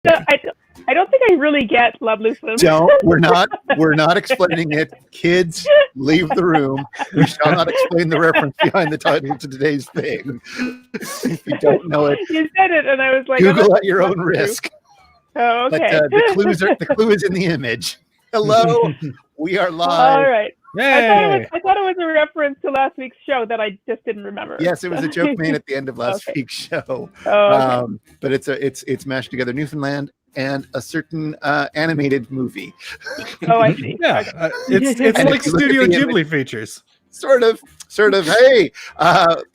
I don't think I really get La Bluefoundland. Don't. We're not explaining it. Kids, leave the room. We shall not explain the reference behind the title to today's thing. If you don't know it, You said it, and I was like, Google at your own risk. Oh, okay. But the clue is in the image. Hello, we are live. All right. Yay! I thought it was a reference to last week's show that I just didn't remember. Yes, it was a joke made at the end of last week's show. Oh, okay. But it's mashed together Newfoundland and a certain animated movie. Oh, I see. Yeah, Okay. it's And like if you look at Studio the Ghibli features. Sort of. Hey,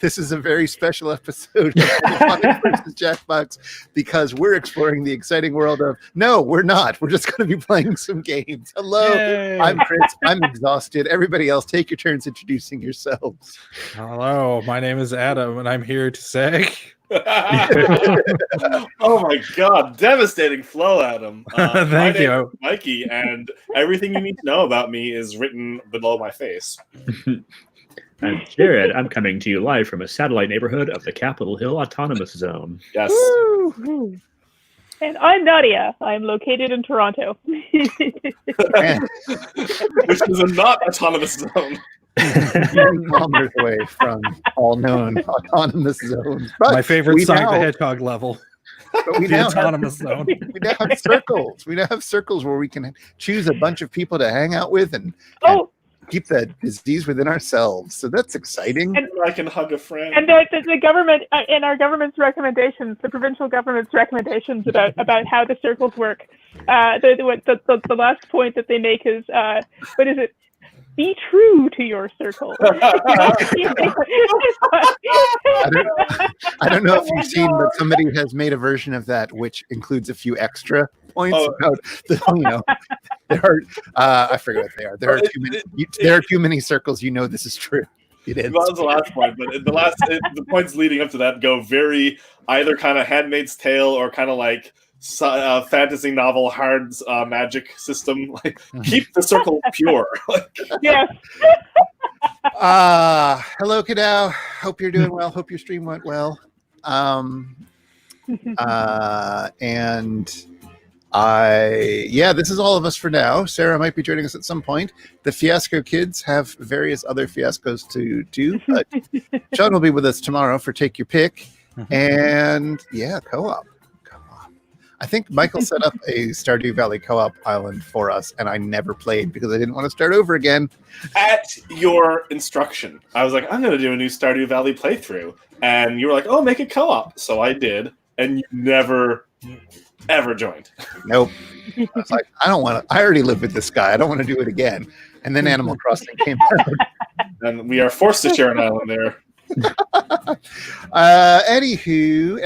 this is a very special episode of Megaphonic versus Jackbox because we're exploring the exciting world of, no, we're not. We're just going to be playing some games. Hello, Yay. I'm Chris. I'm exhausted. Everybody else, take your turns introducing yourselves. Hello, my name is Adam, and I'm here to say... Oh my god, devastating flow, Adam. Thank you. Is Mikey, and everything you need to know about me is written below my face. I'm Jared. I'm coming to you live from a satellite neighborhood of the Capitol Hill Autonomous Zone. Yes. Woo. And I'm Nadia. I'm located in Toronto. Which is a not autonomous zone. Kilometers away from all known autonomous zones. But My favorite we Sonic now- the Hedgehog level. But we The now autonomous have, zone. we now have circles. We now have circles where we can choose a bunch of people to hang out with and keep that disease within ourselves. So that's exciting. And I can hug a friend. And the government, in our government's recommendations, the provincial government's recommendations about how the circles work, the last point that they make is, what is it? Be true to your circle. I don't know if you've seen, but somebody has made a version of that which includes a few extra points about there are I forget what they are. There are too many circles. You know this is true. It is. That was the last point, but the points leading up to that go very either kind of Handmaid's Tale or kind of like fantasy novel hard magic system. Like keep the circle pure. Yes. Hello, Kadao. Hope you're doing well. Hope your stream went well. This is all of us for now. Sarah might be joining us at some point. The Fiasco kids have various other fiascos to do, but Sean will be with us tomorrow for Take Your Pick. And co-op. I think Michael set up a Stardew Valley co-op island for us, and I never played because I didn't want to start over again. At your instruction, I was like, I'm going to do a new Stardew Valley playthrough. And you were like, oh, make it co-op. So I did. And you never, ever joined. Nope. I was like, I already live with this guy. I don't want to do it again. And then Animal Crossing came out. And we are forced to share an island there. Anywho,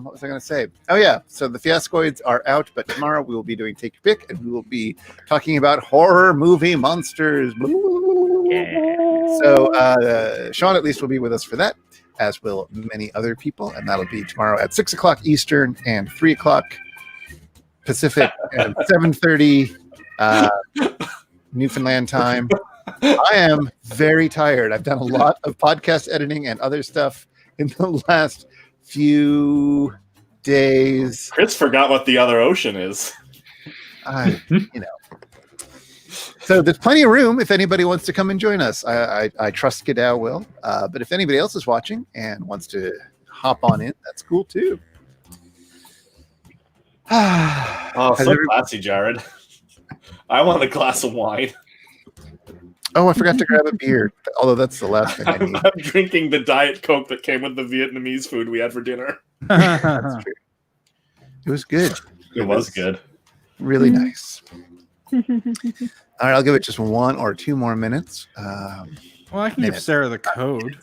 what was I going to say? Oh yeah, so the Fiascoids are out, but tomorrow we will be doing Take Your Pick, and we will be talking about horror movie monsters. Yeah. So Sean at least will be with us for that, as will many other people, and that'll be tomorrow at 6 o'clock Eastern and 3 o'clock Pacific and 7:30 Newfoundland time. I am very tired. I've done a lot of podcast editing and other stuff in the last few days. Chris forgot what the other ocean is. So there's plenty of room if anybody wants to come and join us. I trust Gadao will. But if anybody else is watching and wants to hop on in, that's cool too. So classy, Jared. I want a glass of wine. Oh, I forgot to grab a beer. Although that's the last thing I need. I'm drinking the Diet Coke that came with the Vietnamese food we had for dinner. That's true. It was good. It was good. Really nice. All right, I'll give it just 1 or 2 more minutes. Well, I can give Sarah the code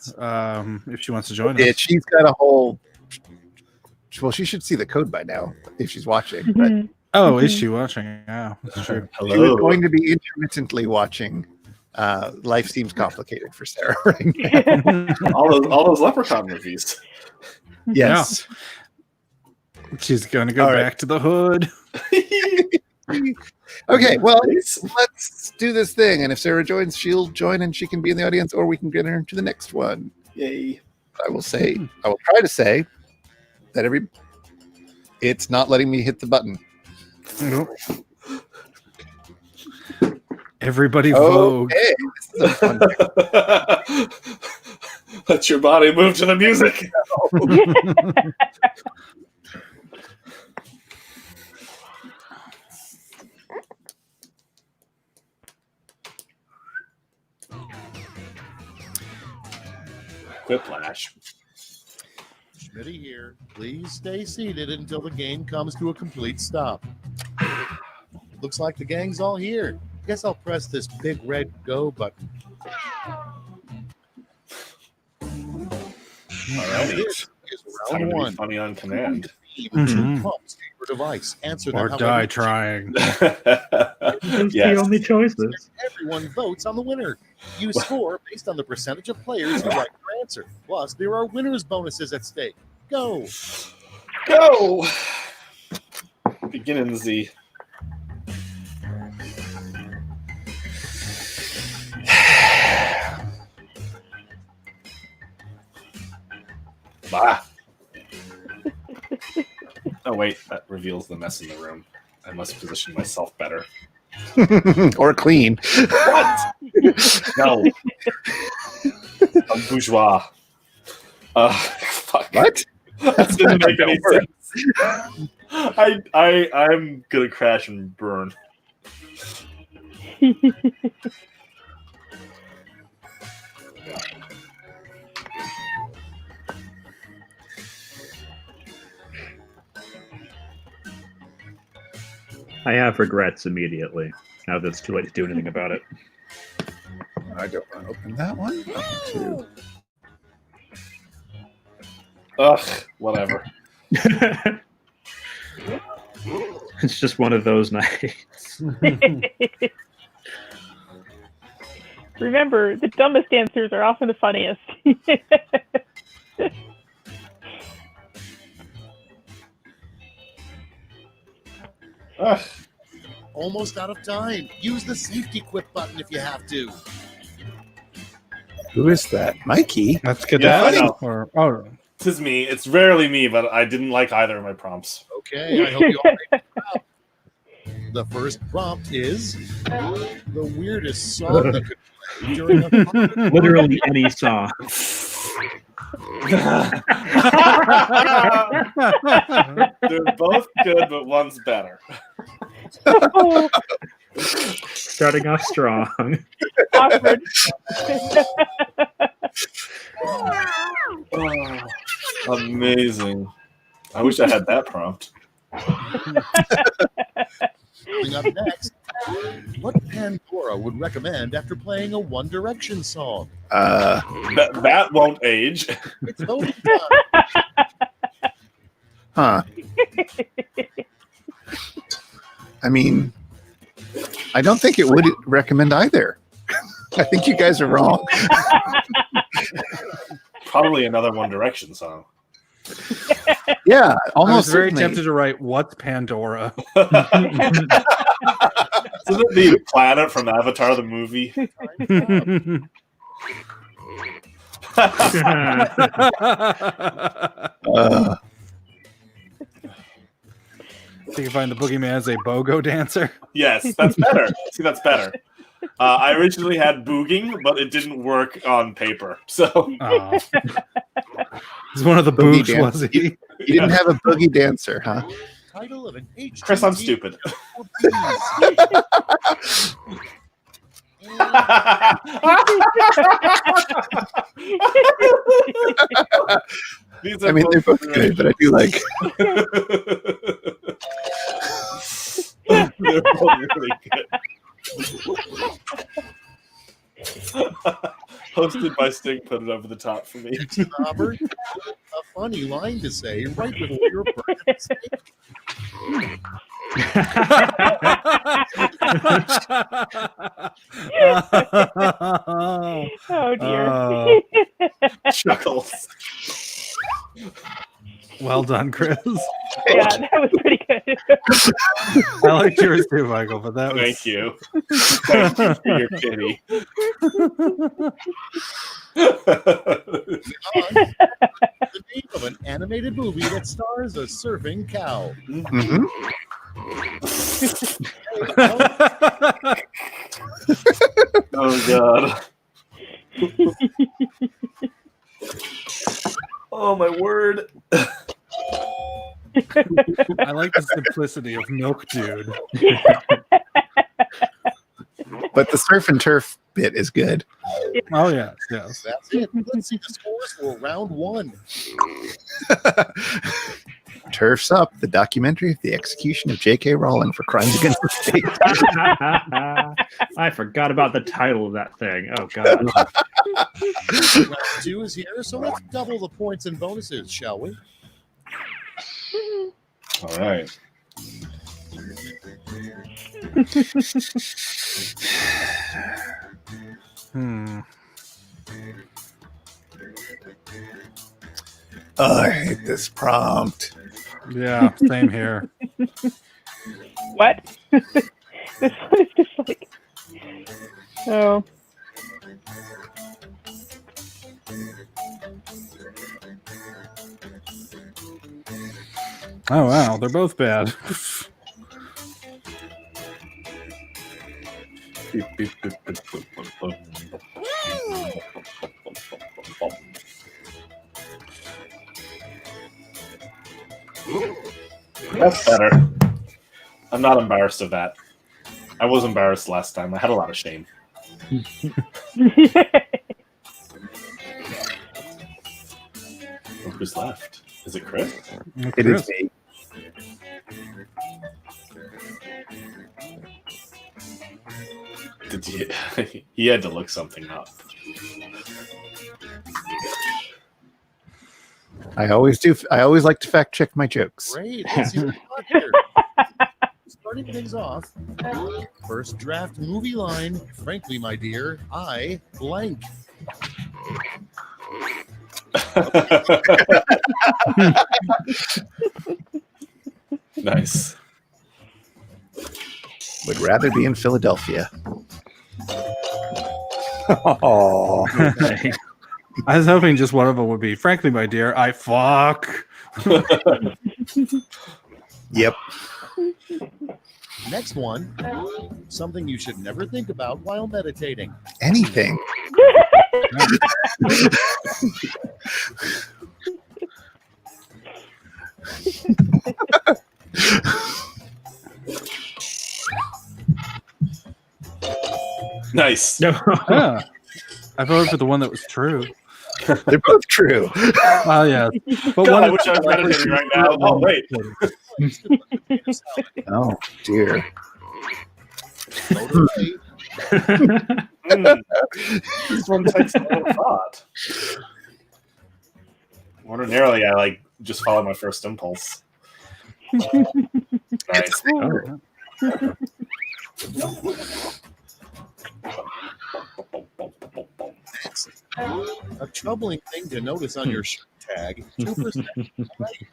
if she wants to join us. She's got a whole... Well, she should see the code by now if she's watching. But Oh, is she watching? Yeah, that's true. she was going to be intermittently watching. Life seems complicated for Sarah right now. all those Leprechaun movies. Yes. Yeah. She's going to go back to the hood. Okay, well, let's do this thing. And if Sarah joins, she'll join and she can be in the audience, or we can get her to the next one. Yay. I will try to say that It's not letting me hit the button. Nope. Everybody vogue. Okay. This is a fun game. Let your body move to the music. Quiplash. Schmitty here. Please stay seated until the game comes to a complete stop. Looks like the gang's all here. Guess I'll press this big red go button. Alright. This is Time round to be one. funny on command. Two prompts to your device. Answer them Or however die you trying. Those Yes. the only choices. Everyone votes on the winner. You score based on the percentage of players who like your answer. Plus, there are winners' bonuses at stake. Go. Go! Beginning Z. Bah. Oh wait, that reveals the mess in the room. I must position myself better. Or clean. What? No. I'm bourgeois. Fuck. What? That didn't make any sense. I'm gonna crash and burn. I have regrets immediately. Now that it's too late to do anything about it. I don't want to open that one. Two. Ugh, whatever. It's just one of those nights. Remember, the dumbest answers are often the funniest. Ugh. Almost out of time. Use the safety quit button if you have to. Who is that? Mikey? That's Yeah, I Cadet? know. Or oh, Tis me. It's rarely me, but I didn't like either of my prompts. Okay, I hope you all make it out. The first prompt is the weirdest song that could play during a Literally any song. They're both good, but one's better. Starting off strong. Awkward. Oh, amazing. I wish I had that prompt. Coming up next, what Pandora would recommend after playing a One Direction song? That won't age. It's voting time. Huh. I mean, I don't think it would recommend either. I think you guys are wrong. Probably another One Direction song. Yeah, I was almost very certainly. tempted to write "What's Pandora?" Isn't it the planet from Avatar the movie? So you can find the boogeyman as a bogo dancer. Yes, that's better. See, that's better. I originally had booging, but it didn't work on paper. So Oh. He's one of the Boogie boogs, dance. was he? You didn't have a boogie dancer, huh? Title of an HTTP Chris, I'm stupid. I mean, they're both good, but I do like. They're both really good. Hosted by Sting put it over the top for me. It's Robert. A funny line to say right before your birthday. Oh dear. Chuckles. Well done, Chris. Yeah, that was pretty good. I liked yours too, Michael, but that was. Thank you. Thank you for your pity. the name of an animated movie that stars a surfing cow. Mhm. Oh god. Oh my word. I like the simplicity of Milk Dude. But the surf and turf bit is good. Oh yes, yes. That's it. Let's see the scores for round 1. Turf's Up, the documentary of the execution of J.K. Rowling for crimes against the state. I forgot about the title of that thing. Oh god. Round 2 is here, so let's double the points and bonuses, shall we? All right. Oh, I hate this prompt. Yeah, same here. What? This one is just like, oh. Oh wow, they're both bad. That's better. I'm not embarrassed of that. I was embarrassed last time. I had a lot of shame. Look who's left. Is it Chris? It is me. Did you? He had to look something up. I always do. I always like to fact check my jokes. Great. Let's see what we got here. Starting things off, first draft movie line. Frankly, my dear, I blank. Nice. Would rather be in Philadelphia. Oh, I was hoping just one of them would be, frankly, my dear, I fuck. yep. Next one, something you should never think about while meditating. Anything. Nice. No. Yeah. I voted for the one that was true. They're both true. Oh yeah. But God, I one wish I was meditating right now. Oh, wait. Oh dear. This one takes a little thought. Ordinarily, I just follow my first impulse. Nice. Oh. A troubling thing to notice on your shirt tag. 2% blank.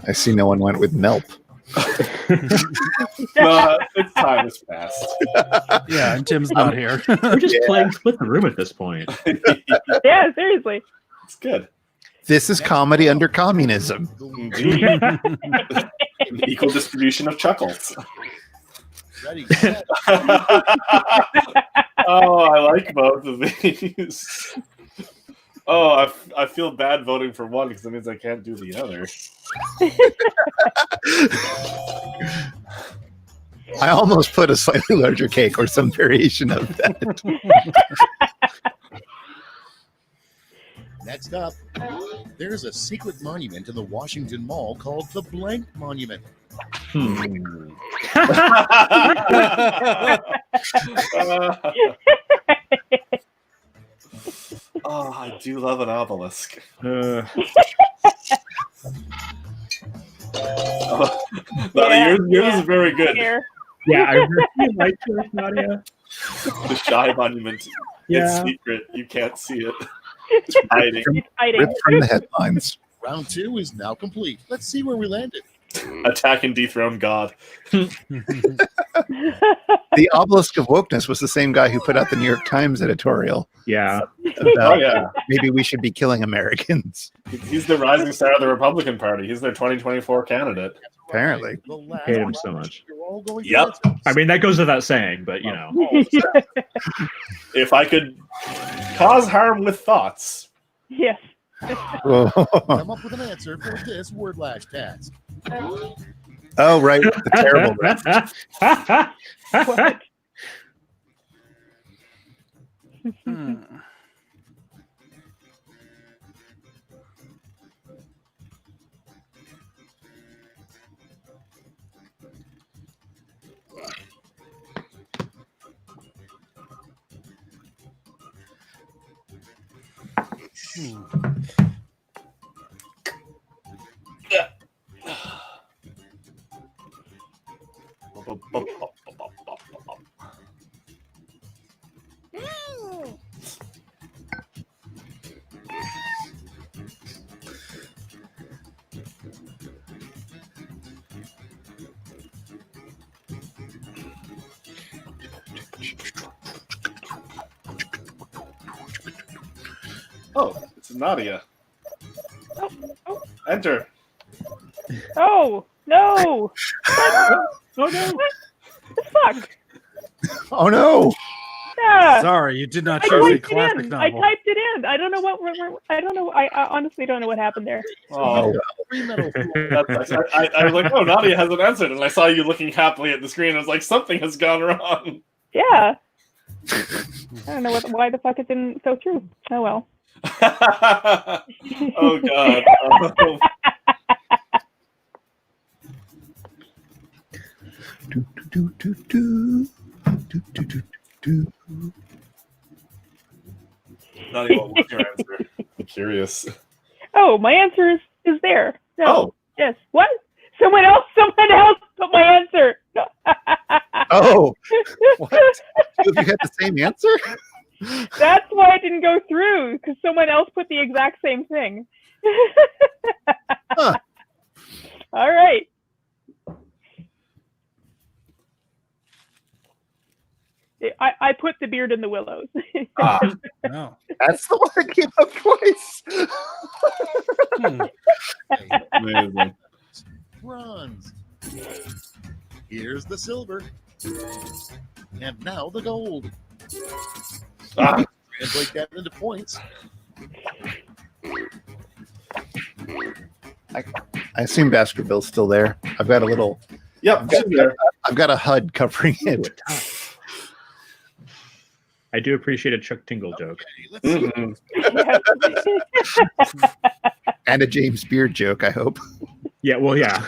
I see no one went with Melp. No, its time has passed. Yeah, and Tim's not here. We're just playing split the room at this point. Yeah, seriously. It's good. This is comedy under communism. Indeed. Equal distribution of chuckles. Ready, set. Oh, I like both of these. Oh, I feel bad voting for one because that means I can't do the other. I almost put a slightly larger cake or some variation of that. Next up, there's a secret monument in the Washington Mall called the Blank Monument. Oh, I do love an obelisk. Uh, Nadia, yours is very good. Here. yeah, I really like yours, Nadia. The shy monument. It's Yeah. secret. You can't see it. It's hiding. It's hiding. Ripped from the headlines. Round 2 is now complete. Let's see where we landed. Attack and dethrone God. The obelisk of wokeness was the same guy who put out the New York Times editorial Yeah. about yeah. maybe we should be killing Americans. He's the rising star of the Republican Party. He's their 2024 candidate. Apparently. The last Hate him so much. You're all going to Yep. answer. I mean, that goes without saying, but If I could cause harm with thoughts. Yes. Come up with an answer for this word lash task. Oh, right. The terrible ref. What? Oh, it's Nadia. Enter. Oh no! Oh no! The fuck? Oh, no. Yeah. Sorry, you did not I choose a typed it classic in. I novel. typed it in. I don't know what. I don't know. I honestly don't know what happened there. Oh, Free metal. I was like, oh, Nadia hasn't answered, and I saw you looking happily at the screen. I was like, something has gone wrong. Yeah. I don't know why the fuck it didn't go through. Oh well. Oh God. Oh. Nadia, what was your answer? I'm curious. Oh, my answer is there. No. Oh. Yes. What? Someone else put my answer. Oh, what? You had the same answer? That's why it didn't go through, because someone else put the exact same thing. Huh. All right. I put The Beard in the Willows. No. That's the one that came up twice. Amazing. Bronze. Here's the silver. And now the gold. Ah, Translate that into points. I assume Baskerville's still there. I've got a little. yep, she's there. I've got a HUD covering Ooh, it. a tie. I do appreciate a Chuck Tingle joke. Let's see. Mhm. And a James Beard joke, I hope. Yeah, well, yeah.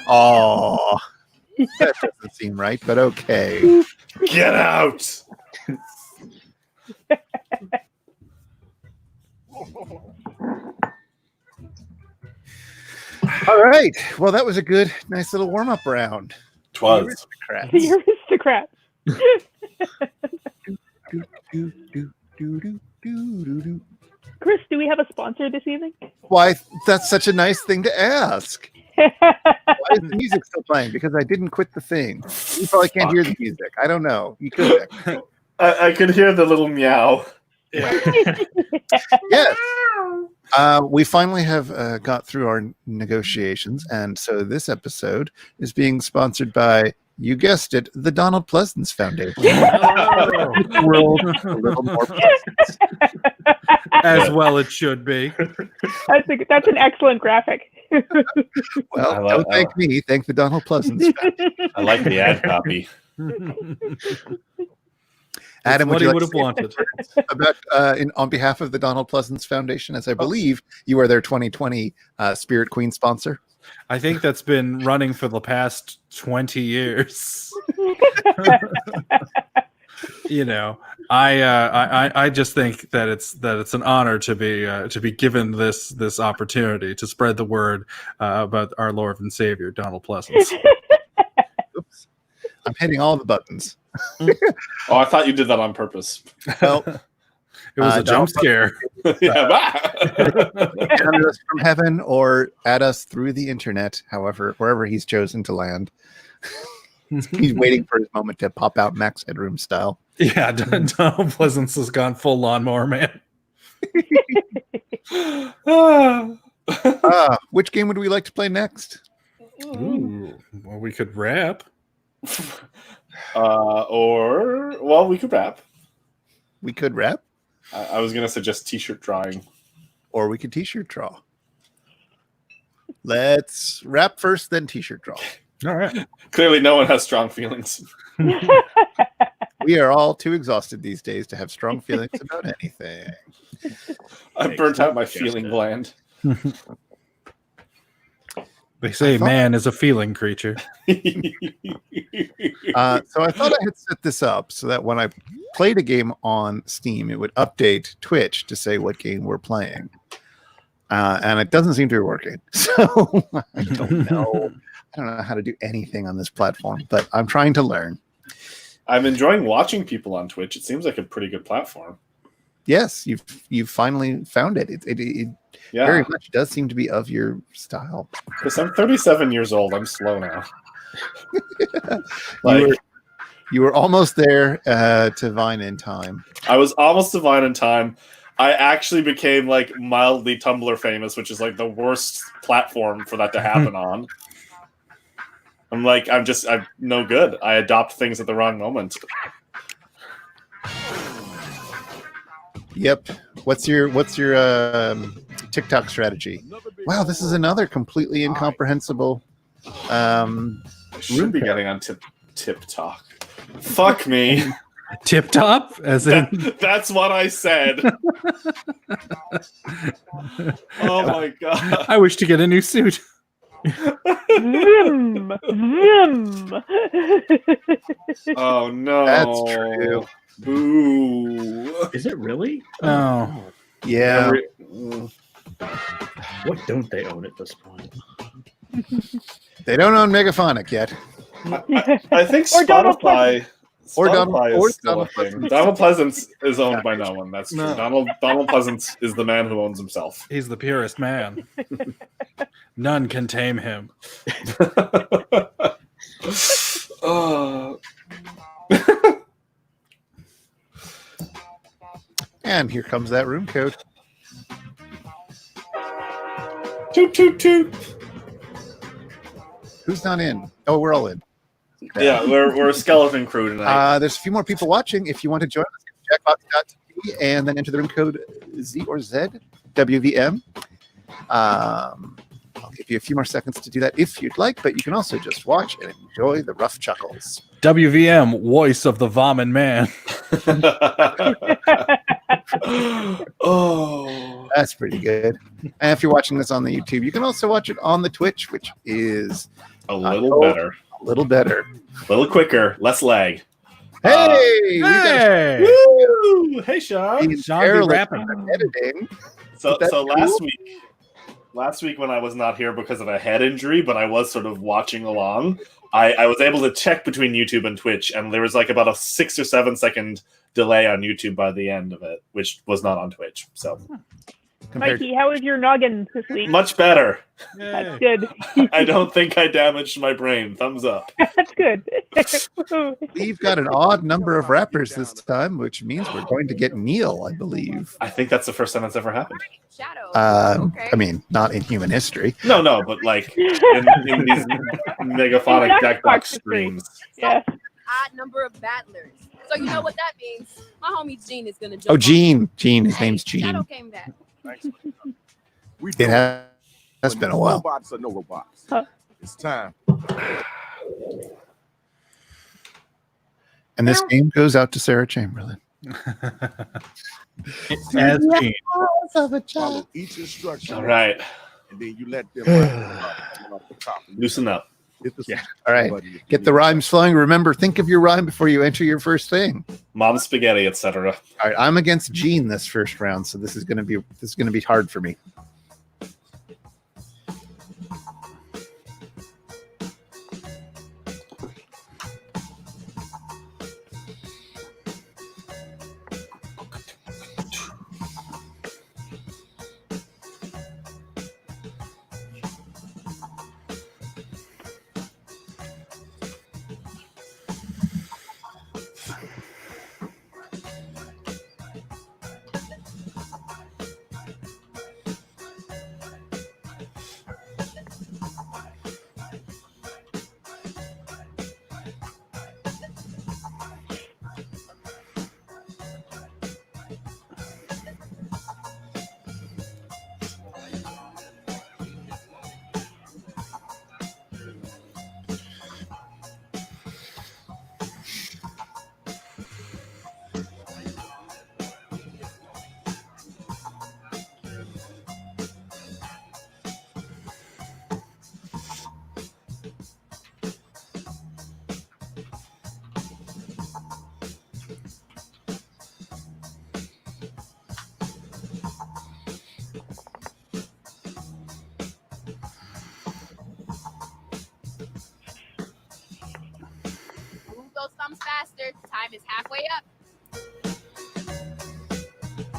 Oh, that doesn't seem right, but okay. Get out. All right. Well, that was a good, nice little warm-up round. Twas. Aristocrats. The aristocrats. Chris, do we have a sponsor this evening? Why, that's such a nice thing to ask. Why is the music still playing? Because I didn't quit the thing. You probably can't hear the music. I don't know. You could. I could hear the little meow. Yes. We finally have got through our negotiations, and so this episode is being sponsored by, you guessed it, the Donald Pleasance Foundation. World a little more pleasant. As well it should be. That's an excellent graphic. Well, don't thank me. Thank the Donald Pleasance Foundation. I like the ad copy. Adam, What would he you would like have to say wanted. about on behalf of the Donald Pleasance Foundation, as I believe you are their 2020 Spirit Queen sponsor? I think that's been running for the past 20 years. You know, I just think that it's an honor to be given this opportunity to spread the word about our Lord and Savior Donald Pleasance. Oops. I'm hitting all the buttons. Oh, I thought you did that on purpose. Well, It was a jump scare. Yeah. at us from heaven or at us through the internet, however, wherever he's chosen to land. He's waiting for his moment to pop out Max Headroom style. Yeah, Donald Pleasance has gone full lawnmower man. Which game would we like to play next? Ooh, well, we could rap. We could rap. We could rap, I was gonna suggest t-shirt drawing, or we could t-shirt draw. Let's rap first, then t-shirt draw. All right. Clearly, no one has strong feelings. We are all too exhausted these days to have strong feelings about anything. I burnt out my feeling gland. They say man is a feeling creature. So I thought I had set this up so that when I played a game on Steam, it would update Twitch to say what game we're playing. And it doesn't seem to be working. So I don't know. I don't know how to do anything on this platform, but I'm trying to learn. I'm enjoying watching people on Twitch. It seems like a pretty good platform. Yes, you've finally found it. It very much does seem to be of your style. Because I'm 37 years old. I'm slow now. You were almost there to Vine in time. I was almost to Vine in time. I actually became like mildly Tumblr famous, which is like the worst platform for that to happen on. I'm no good. I adopt things at the wrong moment. Yep. What's your TikTok strategy? Wow, this is another completely incomprehensible. Should be getting on Tip Talk. Fuck me. Tip top, as in That's what I said. Oh my god. I wish to get a new suit. Vim! Oh no. That's true. Boo. Is it really? Oh. Yeah. What don't they own at this point? They don't own Megaphonic yet. I think Or Donald Spotify. Or Spotify Donald- is still a Donald thing. Donald Pleasance is owned by no one. That's true. No. Donald Pleasance is the man who owns himself. He's the purest man. None can tame him. And here comes that room code. Toot toot toot. Who's not in? Oh, we're all in. Yeah, we're a skeleton crew tonight. There's a few more people watching. If you want to join us, jackbox.tv and then enter the room code Z or Z, WVM. I'll give you a few more seconds to do that if you'd like, but you can also just watch and enjoy the rough chuckles. WVM, voice of the Vomit Man. Oh, That's pretty good. And if you're watching this on the YouTube, you can also watch it on the Twitch, which is a little better, a little better. a little quicker, less lag. Hey! we got Hey! Woo! Hey, Sean. Ian's Sean be barely rapping. done editing. So That's last week when I was not here because of a head injury, but I was sort of watching along, I was able to check between YouTube and Twitch, and there was like about a 6 or 7 second delay on YouTube by the end of it, which was not on Twitch. So Compared Mikey, how was your noggin this week? much better. That's good. I don't think I damaged my brain. Thumbs up. That's good. We've got an odd number of rappers this time, which means we're going to get Neil, I believe. I think that's the first time that's ever happened. I mean, not in human history. No, but like in these Megaphonic Jackbox streams. Yes. Odd number of battlers. So you know what that means. My homie Gene is gonna jump. Oh, on. Gene. His Hey, name's Gene. Shadow came back. It has been a while. Robots or no robots. Huh. It's time. And this game goes out to Sarah Chamberlain. As Gene. Follow each instruction. All right, And then you let them run off the top. loosen up. Hit the All right. button. Get the rhymes flowing. Remember, think of your rhyme before you enter your first thing. Mom spaghetti, etc. All right, I'm against Gene this first round, so this is gonna be hard for me.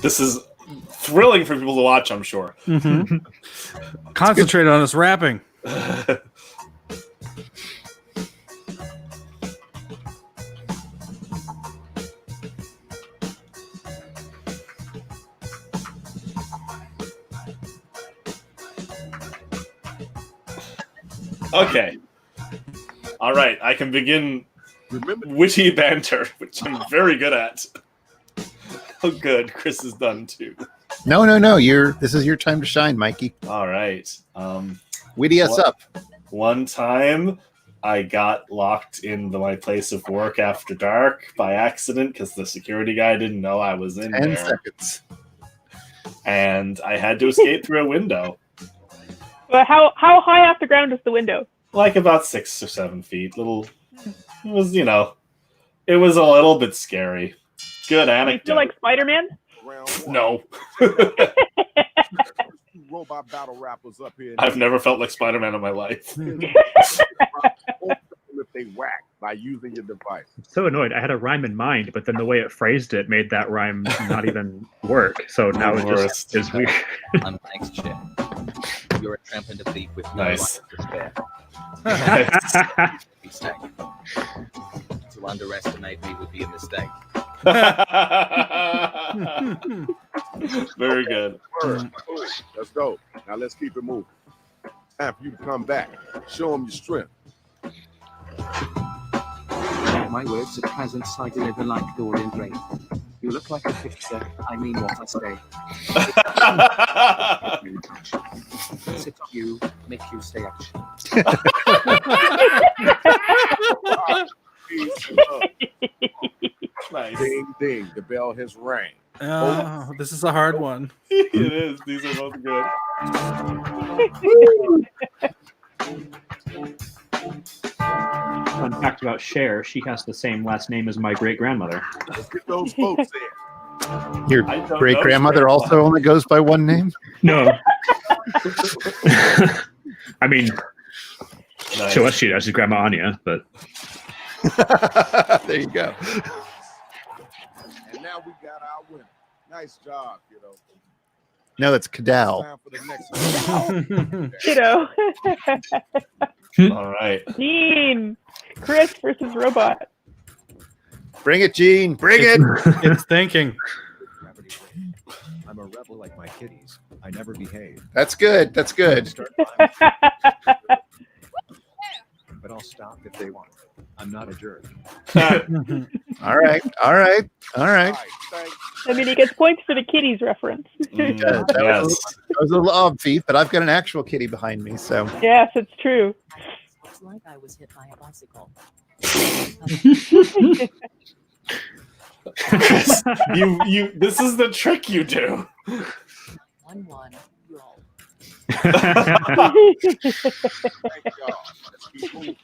This is thrilling for people to watch, I'm sure. Mm-hmm. Concentrate on us rapping. Okay. All right, I can begin Remember, witty banter, which I'm very good at. Oh, good. Chris is done too. No. This is your time to shine, Mikey. All right. Witty us up. One time, I got locked in my place of work after dark by accident because the security guy didn't know I was in 10 there, seconds. and I had to escape through a window, But how high off the ground is the window? like about 6 or 7 feet. It was, it was a little bit scary. Good Do you anecdote. feel like Spider-Man? round one. No, Robot battle rappers up here. I've never felt like Spider-Man in my life. If they whack by using your device. So annoyed. I had a rhyme in mind, but then the way it phrased it made that rhyme not even work. So now it just is weird. I'm thanks, Chip. You're a tramp and a thief with no Nice. life to spare. Nice. Mistake. To underestimate me would be a mistake. Very good. Word. Cool. Let's go. Now let's keep it moving. Time for you to come back. Show them your strength. My words at present I deliver like Dorian Gray. You look like a picture, I mean what I say. Sit on you, make you stay action. Peace and love. Nice. Ding, ding. The bell has rang. Oh, this is a hard one. It is. These are both good. Fun fact about Cher, she has the same last name as my great-grandmother. Let's get those votes in. Your I don't great grandmother know. also only goes by one name. No. I mean, Nice. to us she does. She's Grandma Anya, but There you go. And now we got our winner. Nice job, kiddo. No, that's Cadell. Time for the next one. All right. Gene, Chris versus Robot. Bring it, Gene. Bring it. It's thinking. I'm a rebel like my kitties. I never behave. That's good. That's good. But I'll stop if they want. I'm not a jerk. All right. All right. All right. I mean, he gets points for the kitties reference. That was a little obvi, but I've got an actual kitty behind me, so. Yes, it's true. It's like I was hit by a bicycle. Chris, you. This is the trick you do. 1-1, roll. Thank y'all. Let's keep moving.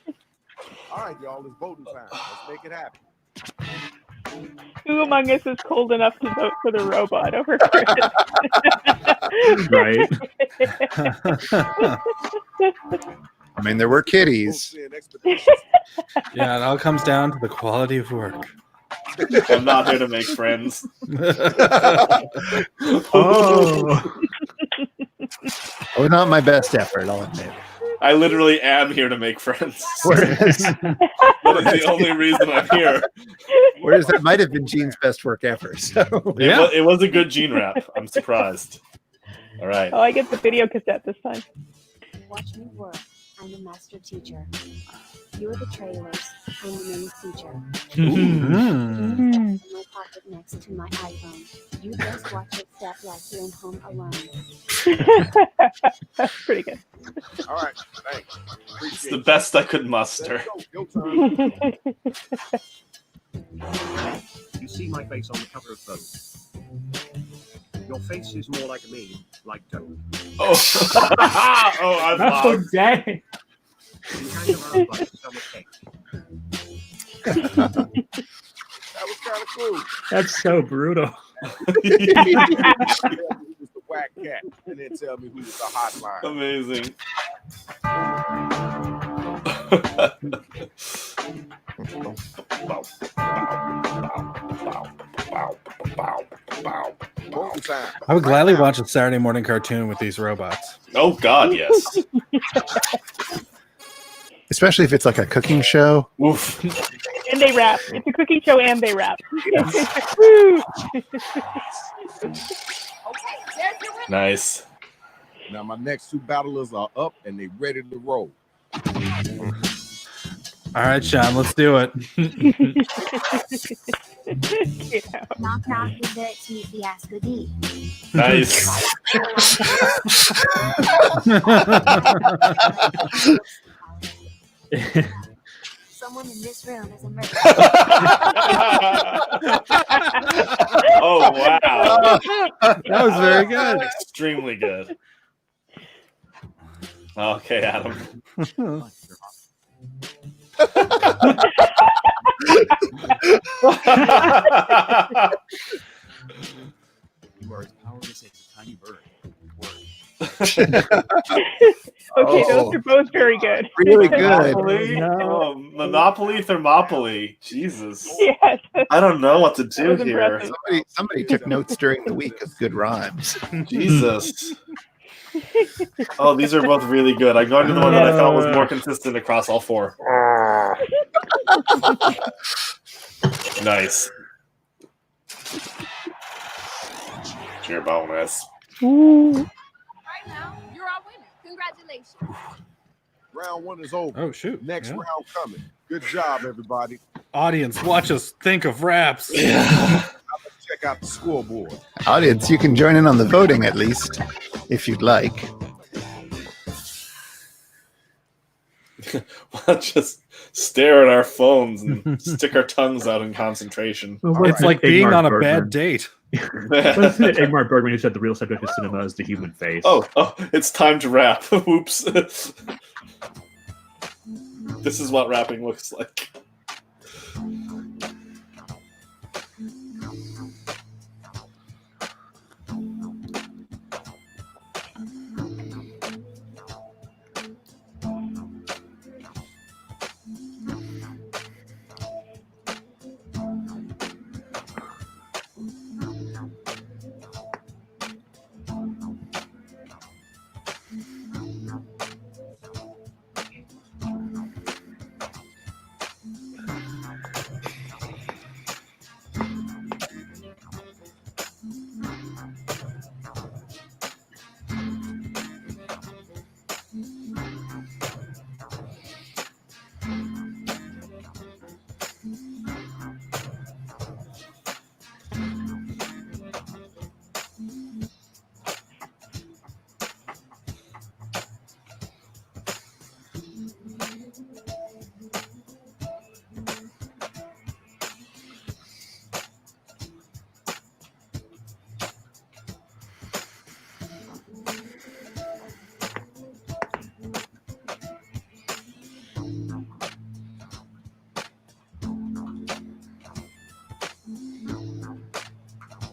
All right, y'all. It's voting time. Let's make it happen. Who among us is cold enough to vote for the robot over Chris? right. I mean, there were kitties. Yeah, it all comes down to the quality of work. I'm not here to make friends. Oh. Oh, not my best effort, I'll admit. I literally am here to make friends. Whereas, That is the only reason I'm here. whereas that might have been Gene's best work ever. So. It was a good Gene rap. I'm surprised. All right. Oh, I get the video cassette this time. Watch me work. I'm a master teacher. You're the trailers. I'm the main feature. Mm. My pocket next to my iPhone. You just watch it step like you're in Home Alone. That's pretty good. All right. Thanks. It's Appreciate the it. best I could muster. Let's go. Your turn. You see my face on the cover of Vogue. Your face is more like me, like dope. Oh, oh, I'm Oh, loud. dang. You hang around like a summer cake. That was kind of cool. That's so brutal. Who was the whack cat? And then tell me who was the hotline. Amazing. Voting time. I would gladly watch a Saturday morning cartoon with these robots. Oh God, yes. Especially if it's like a cooking show. Oof. And they rap. It's a cooking show and they rap. Yes. Woo! Nice. Now my next two battlers are up and they ready to roll. All right, Sean, let's do it. Knock knock is there to meet Fiasco D. Nice. Someone in this room is a murderer. Oh wow. That was very good. Extremely good. Okay, Adam. You are as powerless as a tiny bird. Okay, those are both very good. Really good. Monopoly? Oh, Monopoly, Thermopylae. Jesus. Yes. I don't know what to do was here. impressive. Somebody took notes during the week of good rhymes. Jesus. Oh, these are both really good. I'm going to the one that I felt was more consistent across all four. Nice. Cheer bonus. Ooh. Right now, you're our winner. Congratulations. Round one is over. Oh, shoot. Next Yeah. round coming. Good job, everybody. Audience, watch us think of raps. Yeah. Check out the scoreboard. Audience, you can join in on the voting at least, if you'd like. We'll just stare at our phones and stick our tongues out in concentration. It's like being on a bad date. Wasn't it Ingmar Bergman who said the real subject of cinema is the human face? Oh, it's time to rap. Whoops. This is what rapping looks like.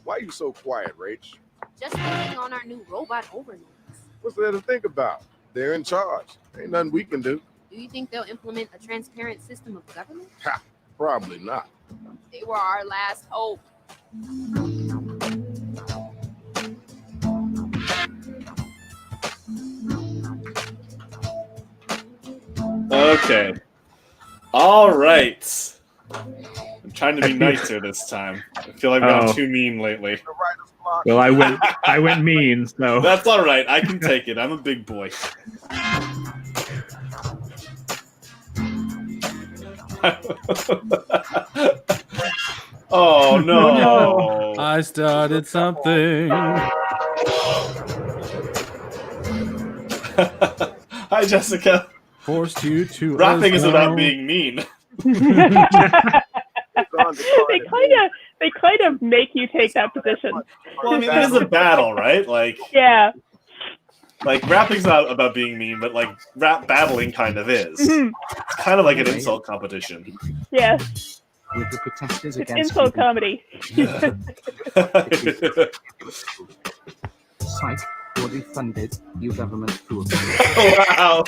Why are you so quiet, Rach? Just thinking on our new robot overlords. What's there to think about? They're in charge. Ain't nothing we can do. Do you think they'll implement a transparent system of government? Ha! Probably not. They were our last hope. Okay. All right. I'm trying to be nicer this time. I feel like I've been too mean lately. Well, I went mean, so That's all right. I can take it. I'm a big boy. Oh no! I started something. Hi, Jessica. Forced you to. Rapping is about being mean. They kind of make you take that position. Well, I mean, it is a battle, right? Like, Yeah. like rapping's not about being mean, but like rap battling kind of is. Mhm. It's kind of like an insult competition. Yeah. With the protesters It's against insult comedy. Psych, fully funded, you government fool. Wow.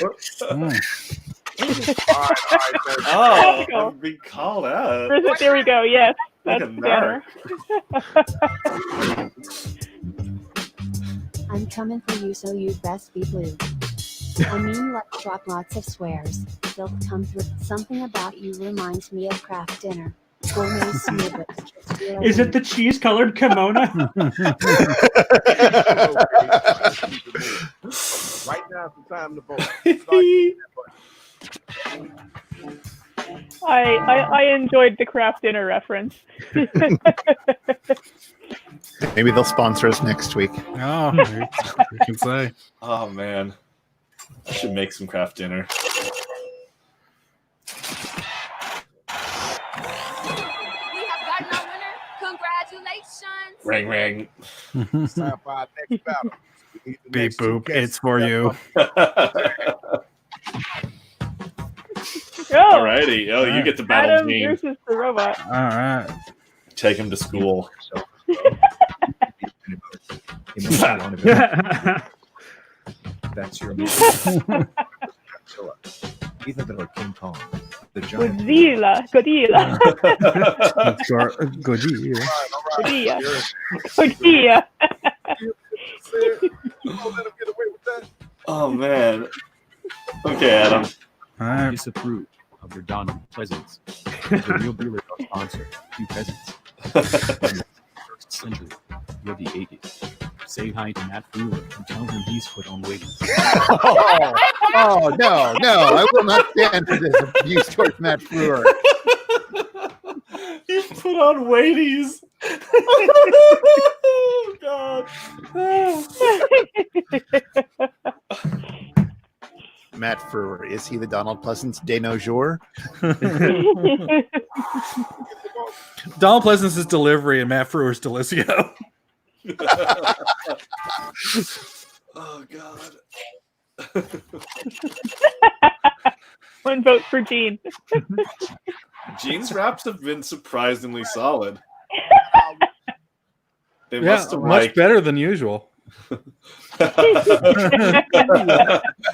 Oh, Topical. I'm being called out. There we go. Yes, Like that's a better. narc. I'm coming for you, so you'd best be blue. I mean, let's drop lots of swears. They'll come through. Something about you reminds me of craft dinner. Gourmet smoothies. Is it the cheese-colored kimono? Right now is the time to vote. I enjoyed the craft dinner reference. Maybe they'll sponsor us next week. Oh, you can say. Oh man, I should make some craft dinner. Congratulations! Ring ring. It's time for our next battle. Beep boop, it's for you. Alrighty. Oh, you get to battle Adam Gene. versus the robot. All right. Take him to school. That's your Either that or King Kong. The giant. Godzilla. Godzilla. Godzilla. Oh man. Okay, Adam. I disapprove of your Donald Pleasance. The real deal is our sponsor, you peasants. First century, you're the 80s. Say hi to Matt Brewer and tell him he's put on weighties. Oh, no, I will not stand for this abuse towards Matt Brewer. You put on weighties. Oh, God. Matt Brewer, is he the Donald Pleasance de nos jours? Donald Pleasance's delivery and Matt Brewer's Delicio. Oh God. One vote for Gene. Gene's raps have been surprisingly solid. They Yeah, must have much better than usual.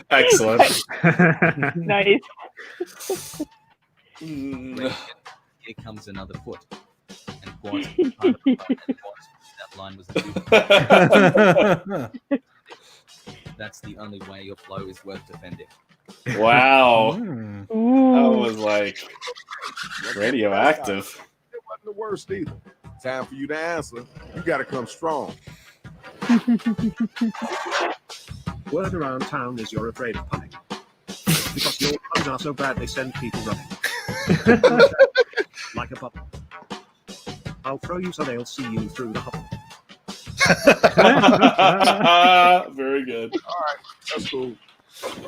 Excellent. Nice. Here comes another foot. And what? That line was That's the only way your flow is worth defending. Wow. That was like radioactive. It wasn't the worst either. Time for you to answer. You got to come strong. Word around town is you're afraid of punning. Because your puns are so bad they send people running. Like a bubble. I'll throw you so they'll see you through the hubble. Very good. All right, that's cool.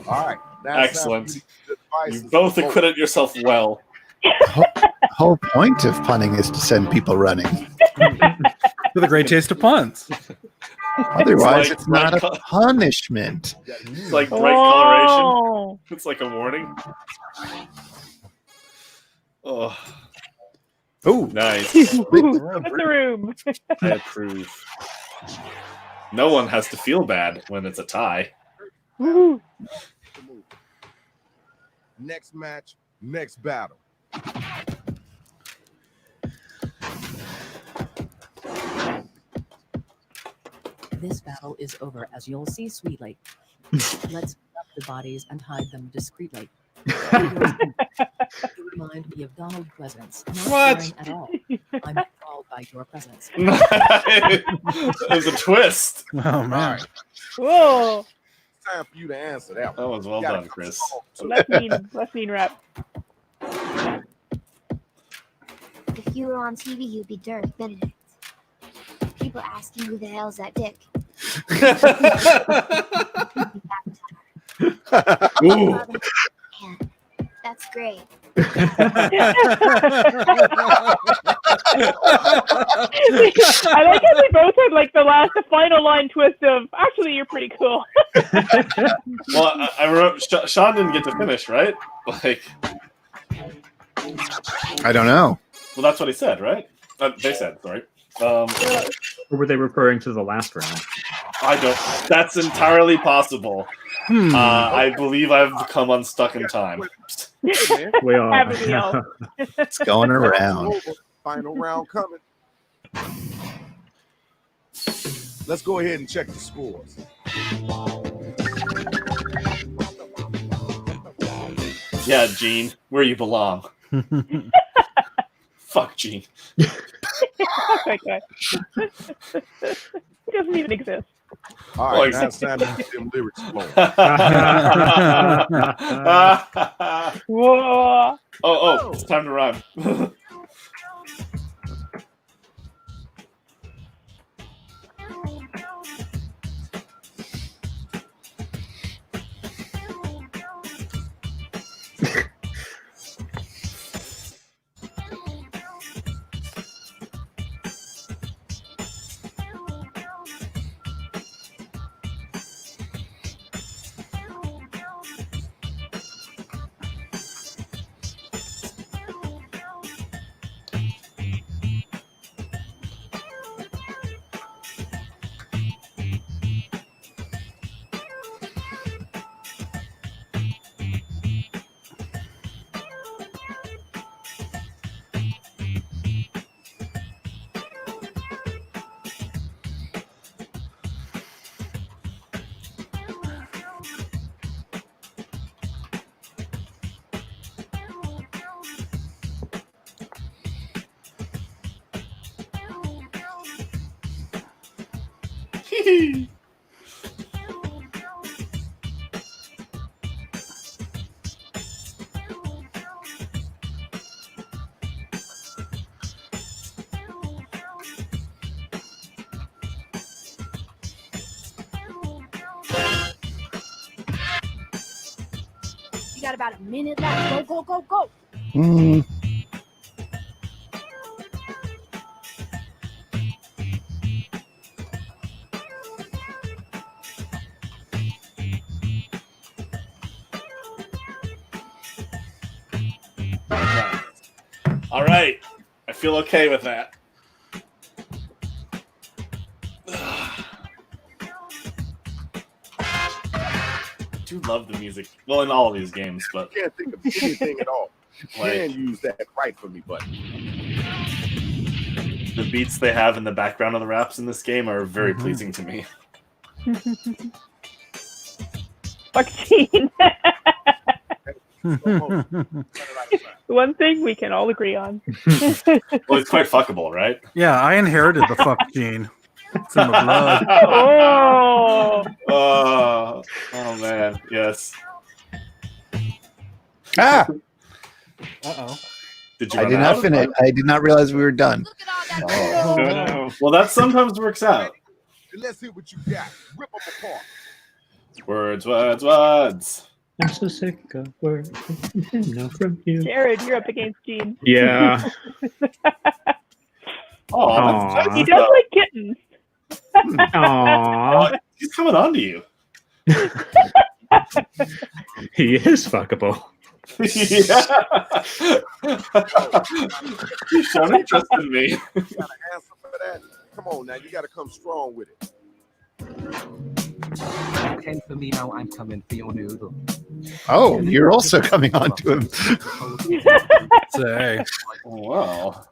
All right. Excellent. You both acquitted yourself well. Whole point of punning is to send people running. With a great taste of puns. Otherwise, it's not a punishment. It's like bright coloration. It's like a warning. Oh. Oh, nice. With the room. I approve. No one has to feel bad when it's a tie. Next match, next battle. This battle is over, as you'll see sweetly. Let's pick up the bodies and hide them discreetly. You remind me of Donald Pleasance. Not What? caring at all. I'm enthralled by your presence. There's a twist. Oh man. Whoa. Time for you to answer that one. That was well done, Chris. Less mean rap. If you were on TV, you'd be Dirk Benedict. People asking who the hell's that dick. Ooh. Yeah, that's great. I like how they both had like the final line twist of actually you're pretty cool. Well, I wrote Sean didn't get to finish, right? Like, I don't know. well, that's what he said, right? They said, sorry. Or were they referring to the last round? I don't. That's entirely possible. I believe I've become unstuck in time. We all. Haven't we all? It's going around. Final round coming. Let's go ahead and check the scores. Yeah, Gene, where you belong. Fuck Gene. That guy. He doesn't even exist. All right, now it's time to get them lyrics flowing. Whoa. Oh, it's time to rhyme. You got about a minute left. Go, go, go, go. All right. I feel okay with that. I do love the music. Well, in all of these games, but Can't think of anything at all. You Like- can use that right for me button. the beats they have in the background of the raps in this game are very pleasing to me. Fuck Gene. One thing we can all agree on. Well, it's quite fuckable, right? Yeah, I inherited the fuck gene. It's in my blood. Oh. Oh man, yes. Ah! Uh-oh. Did you I run did out? not finish. I did not realize we were done. Oh, no. Well, that sometimes works out. Let's see what you got. Rip them apart. Words, words, words. I'm so sick of words. No from you. Jared, you're up against Gene. Yeah. Oh, that's He does like kittens. Aww. He's coming on to you. He is fuckable. Yeah. He's shown interest in me. You got an answer for that? Come on now, you got to come strong with it. Okay, for me now, I'm coming for your noodle. Oh, you're also coming on to him. Say. Wow.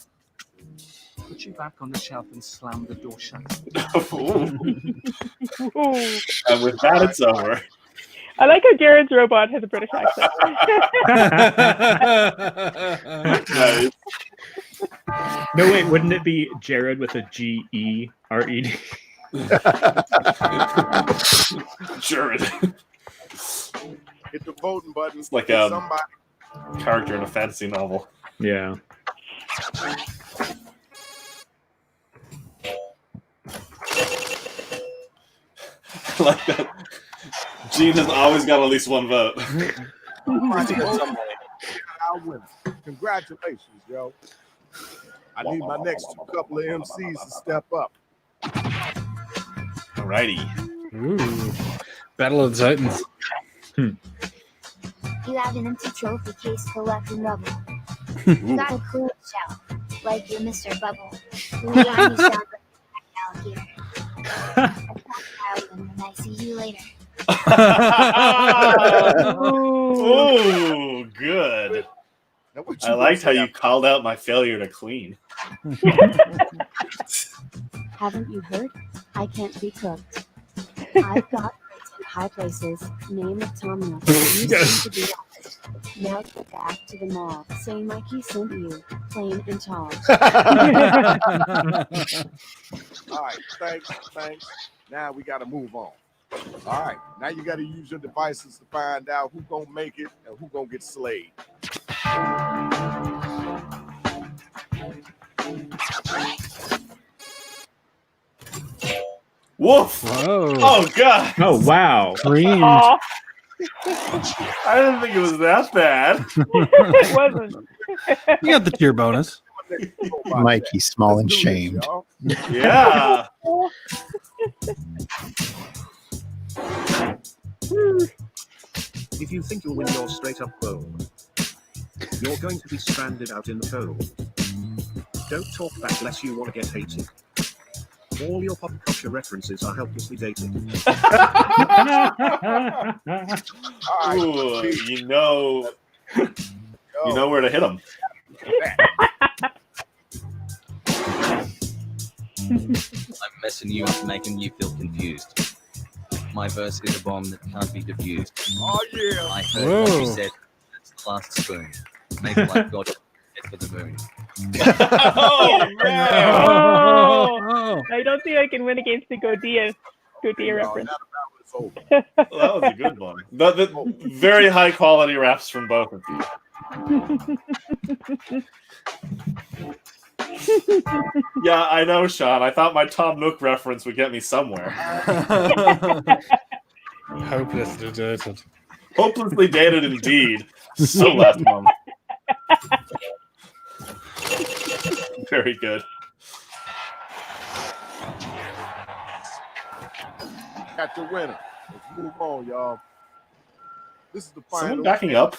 Put you back on the shelf and slam the door shut. And with that, it's over. I like how Jared's robot has a British accent. Nice. No, wait, wouldn't it be Jared with a G-E-R-E-D? Jared. Hit the voting button. It's like Get a somebody. character in a fantasy novel. Yeah. I like that. Gene has always got at least one vote. I'll win. Congratulations, yo. I need my next couple of MCs to step up. Alrighty. Ooh. Battle of the Titans. You have an empty trophy case collecting rubble. You got a cool shout, like you're Mr. Bubble. Louis, I'm you sound like alligator. And I see you later. Oh, good. I liked how you called out my failure to clean. Haven't you heard? I can't be cooked. I've got high places. Name of Tom Nook. You seem to be honest. Now get back to the mall. Say Mikey sent you. Plain and tall. All right, thanks. Now we got to move on. All right, now you got to use your devices to find out who's going to make it and who's going to get slayed. Woof! Whoa. Oh god! Oh wow! Screamed. Aw, I didn't think it was that bad. it wasn't. You got the tier bonus. Mikey, small and Let's do this, shamed. y'all. Yeah. If you think you'll win your straight up bowl, you're going to be stranded out in the cold. Don't talk back unless you want to get hated. All your pop culture references are helplessly dated. Ooh, you know where to hit them. I'm messing you up, making you feel confused. My verse is a bomb that can't be diffused. Oh, yeah. I heard what you Whoa. said. That's the last spoon. Make like God head for the moon. Oh man! Oh, I don't think I can win against the Godia reference. Well, that was a good one. The very high quality raps from both of you. Yeah, I know, Sean. I thought my Tom Nook reference would get me somewhere. Hopelessly dated. Hopelessly dated indeed. So last month. Very good. Got your winner. Let's move on, y'all. This is the final. Someone backing up?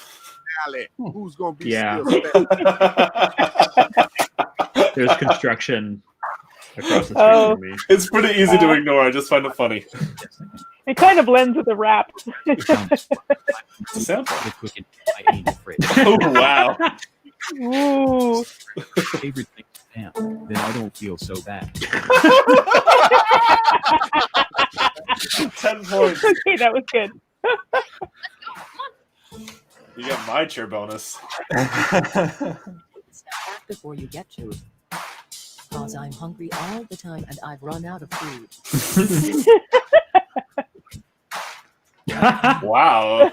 finale. Who's going to be Yeah. still standing? There's construction across the street Oh. from me. It's pretty easy to ignore. I just find it funny. It kind of blends with the rap. Oh, wow. Ooh. Favorite thing to stamp, then I don't feel so bad. 10 points. Okay, that was good. You got my cheer bonus. Step back before you get chewed. Cause I'm hungry all the time and I've run out of food. Wow.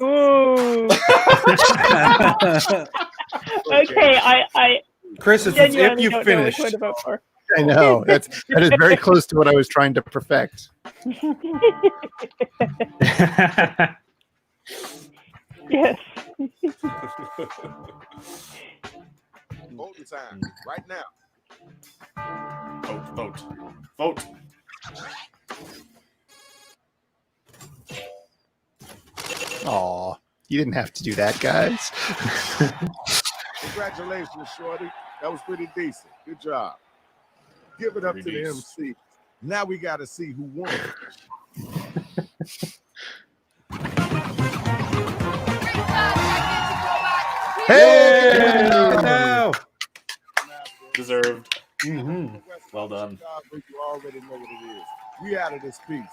Ooh. Okay, I Chris, if genuinely you don't finished. know which one to vote for. I know that is very close to what I was trying to perfect. Yes. Voting time, right now. Vote. Aw, you didn't have to do that, guys. Congratulations, Shorty. That was pretty decent. Good job. Give it up to the MC. Now we got to see who won. Hey! No. Deserved. Well done. You already know what it is. We out of this piece.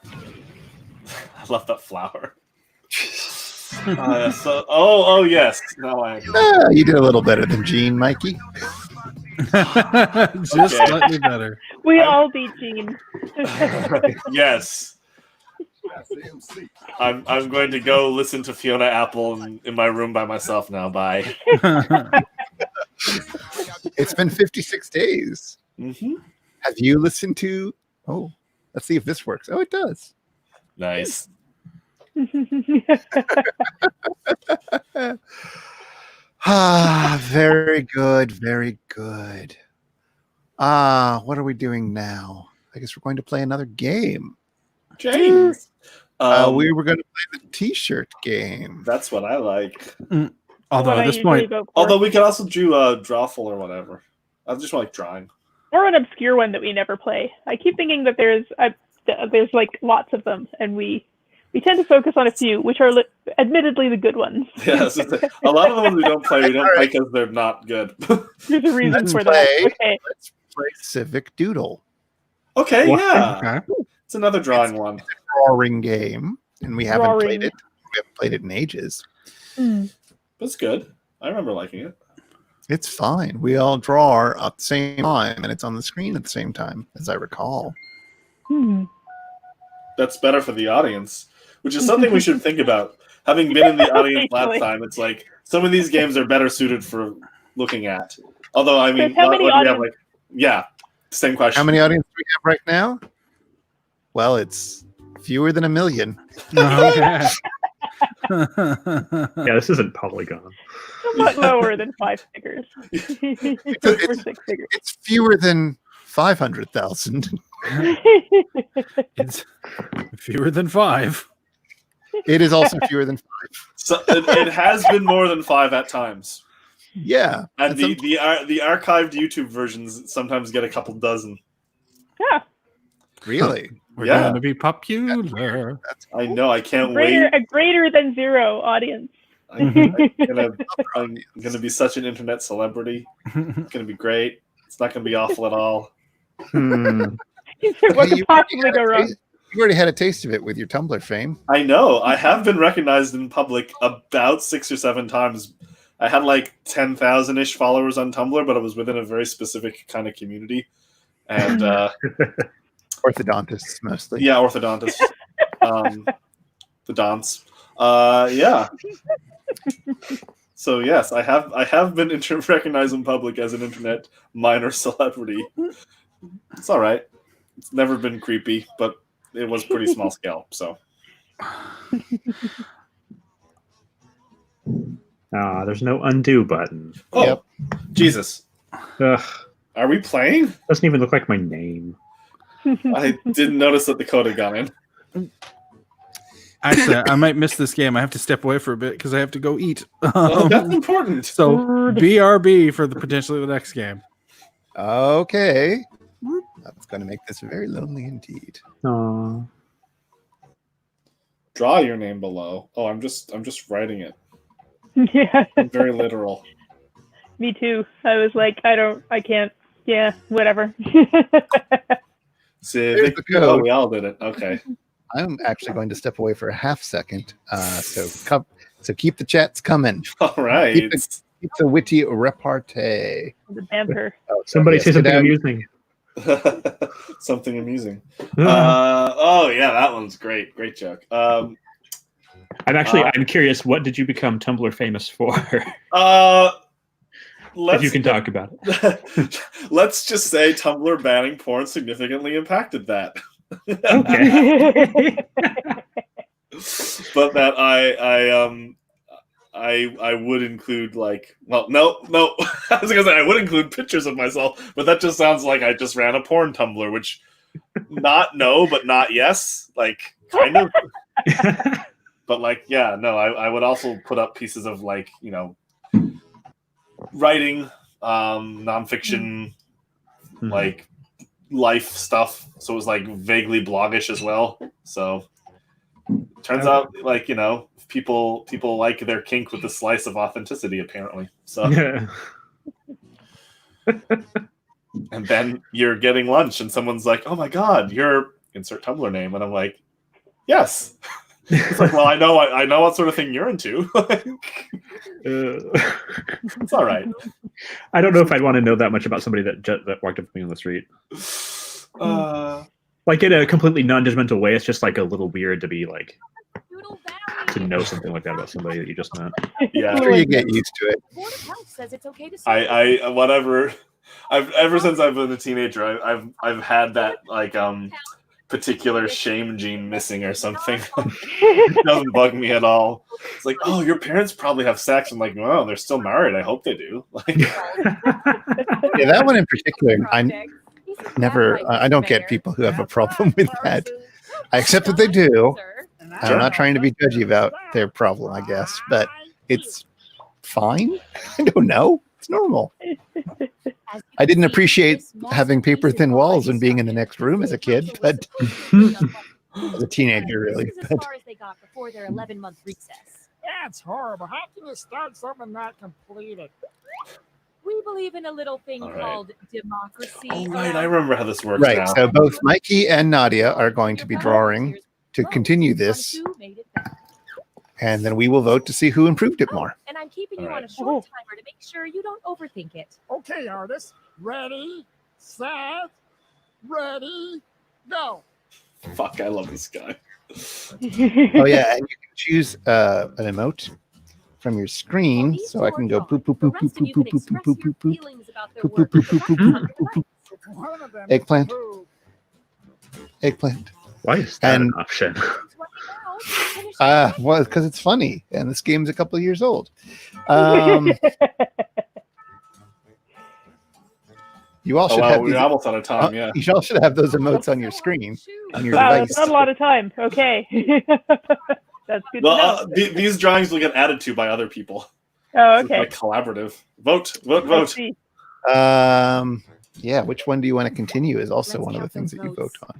I love that flower. Oh yes. No, You did a little better than Gene, Mikey. Just slightly better. We all beat Gene. Yes. That's the MC. I'm going to go listen to Fiona Apple in my room by myself now. Bye. It's been 56 days. Mm-hmm. Have you listened to? Oh, let's see if this works. Oh, it does. Nice. Very good. Very good. What are we doing now? I guess we're going to play another game. James. We were going to play the T-shirt game. That's what I like. Although at this point, Although we could also do Drawful or whatever. I just like drawing. Or an obscure one that we never play. I keep thinking that there's like lots of them, and we tend to focus on a few, which are admittedly the good ones. Yes, a lot of the ones we don't play because they're not good. There's a reason Let's for play. that. Okay. play Civic Doodle. Okay, What? yeah. Okay. It's another drawing one. Drawing game, and we haven't played Drawing. it. We haven't played it in ages. That's good. I remember liking it. It's fine. We all draw at the same time, and it's on the screen at the same time, as I recall. That's better for the audience, which is something we should think about. Having been in the audience last Actually. time, it's like some of these games are better suited for looking at. Although, I mean, Chris, how many what do we have, audience- yeah, same question. How many audience do we have right now? Well, it's fewer than 1 million. Okay. Yeah, this isn't Polygon. Somewhat lower than 5 figures. Or 6 figures. It's fewer than 500,000. It's fewer than 5. It is also fewer than 5. So it has been more than 5 at times. Yeah. And the archived YouTube versions sometimes get a couple dozen. Yeah. Really? We're Yeah. going to be popular. I know. I can't Greater, wait. a greater than 0 audience. I'm gonna be such an internet celebrity. It's gonna be great. It's not gonna be awful at all. What Hey, could you possibly go wrong? You already had a taste of it with your Tumblr fame. I know. I have been recognized in public about 6 or 7 times. I had like 10,000-ish followers on Tumblr, but it was within a very specific kind of community. And Orthodontists mostly. yeah, orthodontists. The dons. Yeah. So yes, I have been recognized in public as an internet minor celebrity. It's all right. It's never been creepy, but it was pretty small scale. So There's no undo button. oh, Yep. Jesus, Ugh, are we playing? doesn't even look like my name. I didn't notice that the code had gone in. Actually, I might miss this game. I have to step away for a bit because I have to go eat. Oh, that's important. So BRB for the potentially the next game. Okay. That's going to make this very lonely indeed. Aww. Draw your name below. Oh, I'm just writing it. Yeah. I'm very literal. Me too. I was like, I can't. Yeah, whatever. Civic. the code. Oh, we all did it. Okay. I'm actually going to step away for a half second. So keep the chats coming. All right. Keep the witty repartee. The banter. Somebody yes, say something get out. amusing. Something amusing. Oh yeah, that one's great. Great joke. I'm curious. What did you become Tumblr famous for? If you can talk about it. Let's just say Tumblr banning porn significantly impacted that. Okay. But that I would include no. I was gonna say I would include pictures of myself, but that just sounds like I just ran a porn Tumblr, which not no, but not yes, like kind of. But I would also put up pieces of writing, nonfiction, like life stuff. So it was like vaguely bloggish as well. So turns out people like their kink with a slice of authenticity apparently. So Yeah. and then you're getting lunch and someone's like, "Oh my god, you're insert Tumblr name," and I'm like, "Yes." It's like, well, I know what sort of thing you're into. It's all right. I don't know if I'd want to know that much about somebody that walked up to me on the street. Like in a completely non-judgmental way, it's just like a little weird to be like to know something like that about somebody that you just met. Yeah, Sure, you get used to it. Board of Health says it's okay to say I whatever. Ever since I've been a teenager, I've had that particular shame gene missing or something. It doesn't bug me at all. It's like, oh, your parents probably have sex. I'm like, well, they're still married. I hope they do. Like, Yeah, that one in particular, I don't get people who have a problem with that. I accept that they do. I'm not trying to be judgy about their problem, I guess, but it's fine. I don't know. It's normal. I didn't appreciate having paper thin walls and being in the next room as a kid, but as a teenager, really. As far as they got before their 11-month recess. That's horrible. How can you start something not completed? We believe in a little thing All right. called democracy. Oh, right. I remember how this works Right. now. So both Mikey and Nadia are going to be drawing to continue this, and then we will vote to see who improved it more. And I'm keeping you All on right. a short timer to make sure you don't overthink it. Okay, artists. Ready, set, ready, go. Fuck, I love this guy. Oh yeah, and you can choose an emote from your screen, so I can go poop poop poop poop poop poop poop poop poop poop poop poop poop poop poop poop poop. Eggplant. Eggplant. Why is that an option? Well, because it's funny, and this game's a couple of years old. You all should have. We're almost out of time. Yeah. You all should have those emotes on your screen, on your Wow, device. that's not a lot of time. Okay. That's good to know. These drawings will get added to by other people. Oh, This is okay. like collaborative. Vote. Let's see. Yeah, which one do you want to continue is also one of the things that you vote on.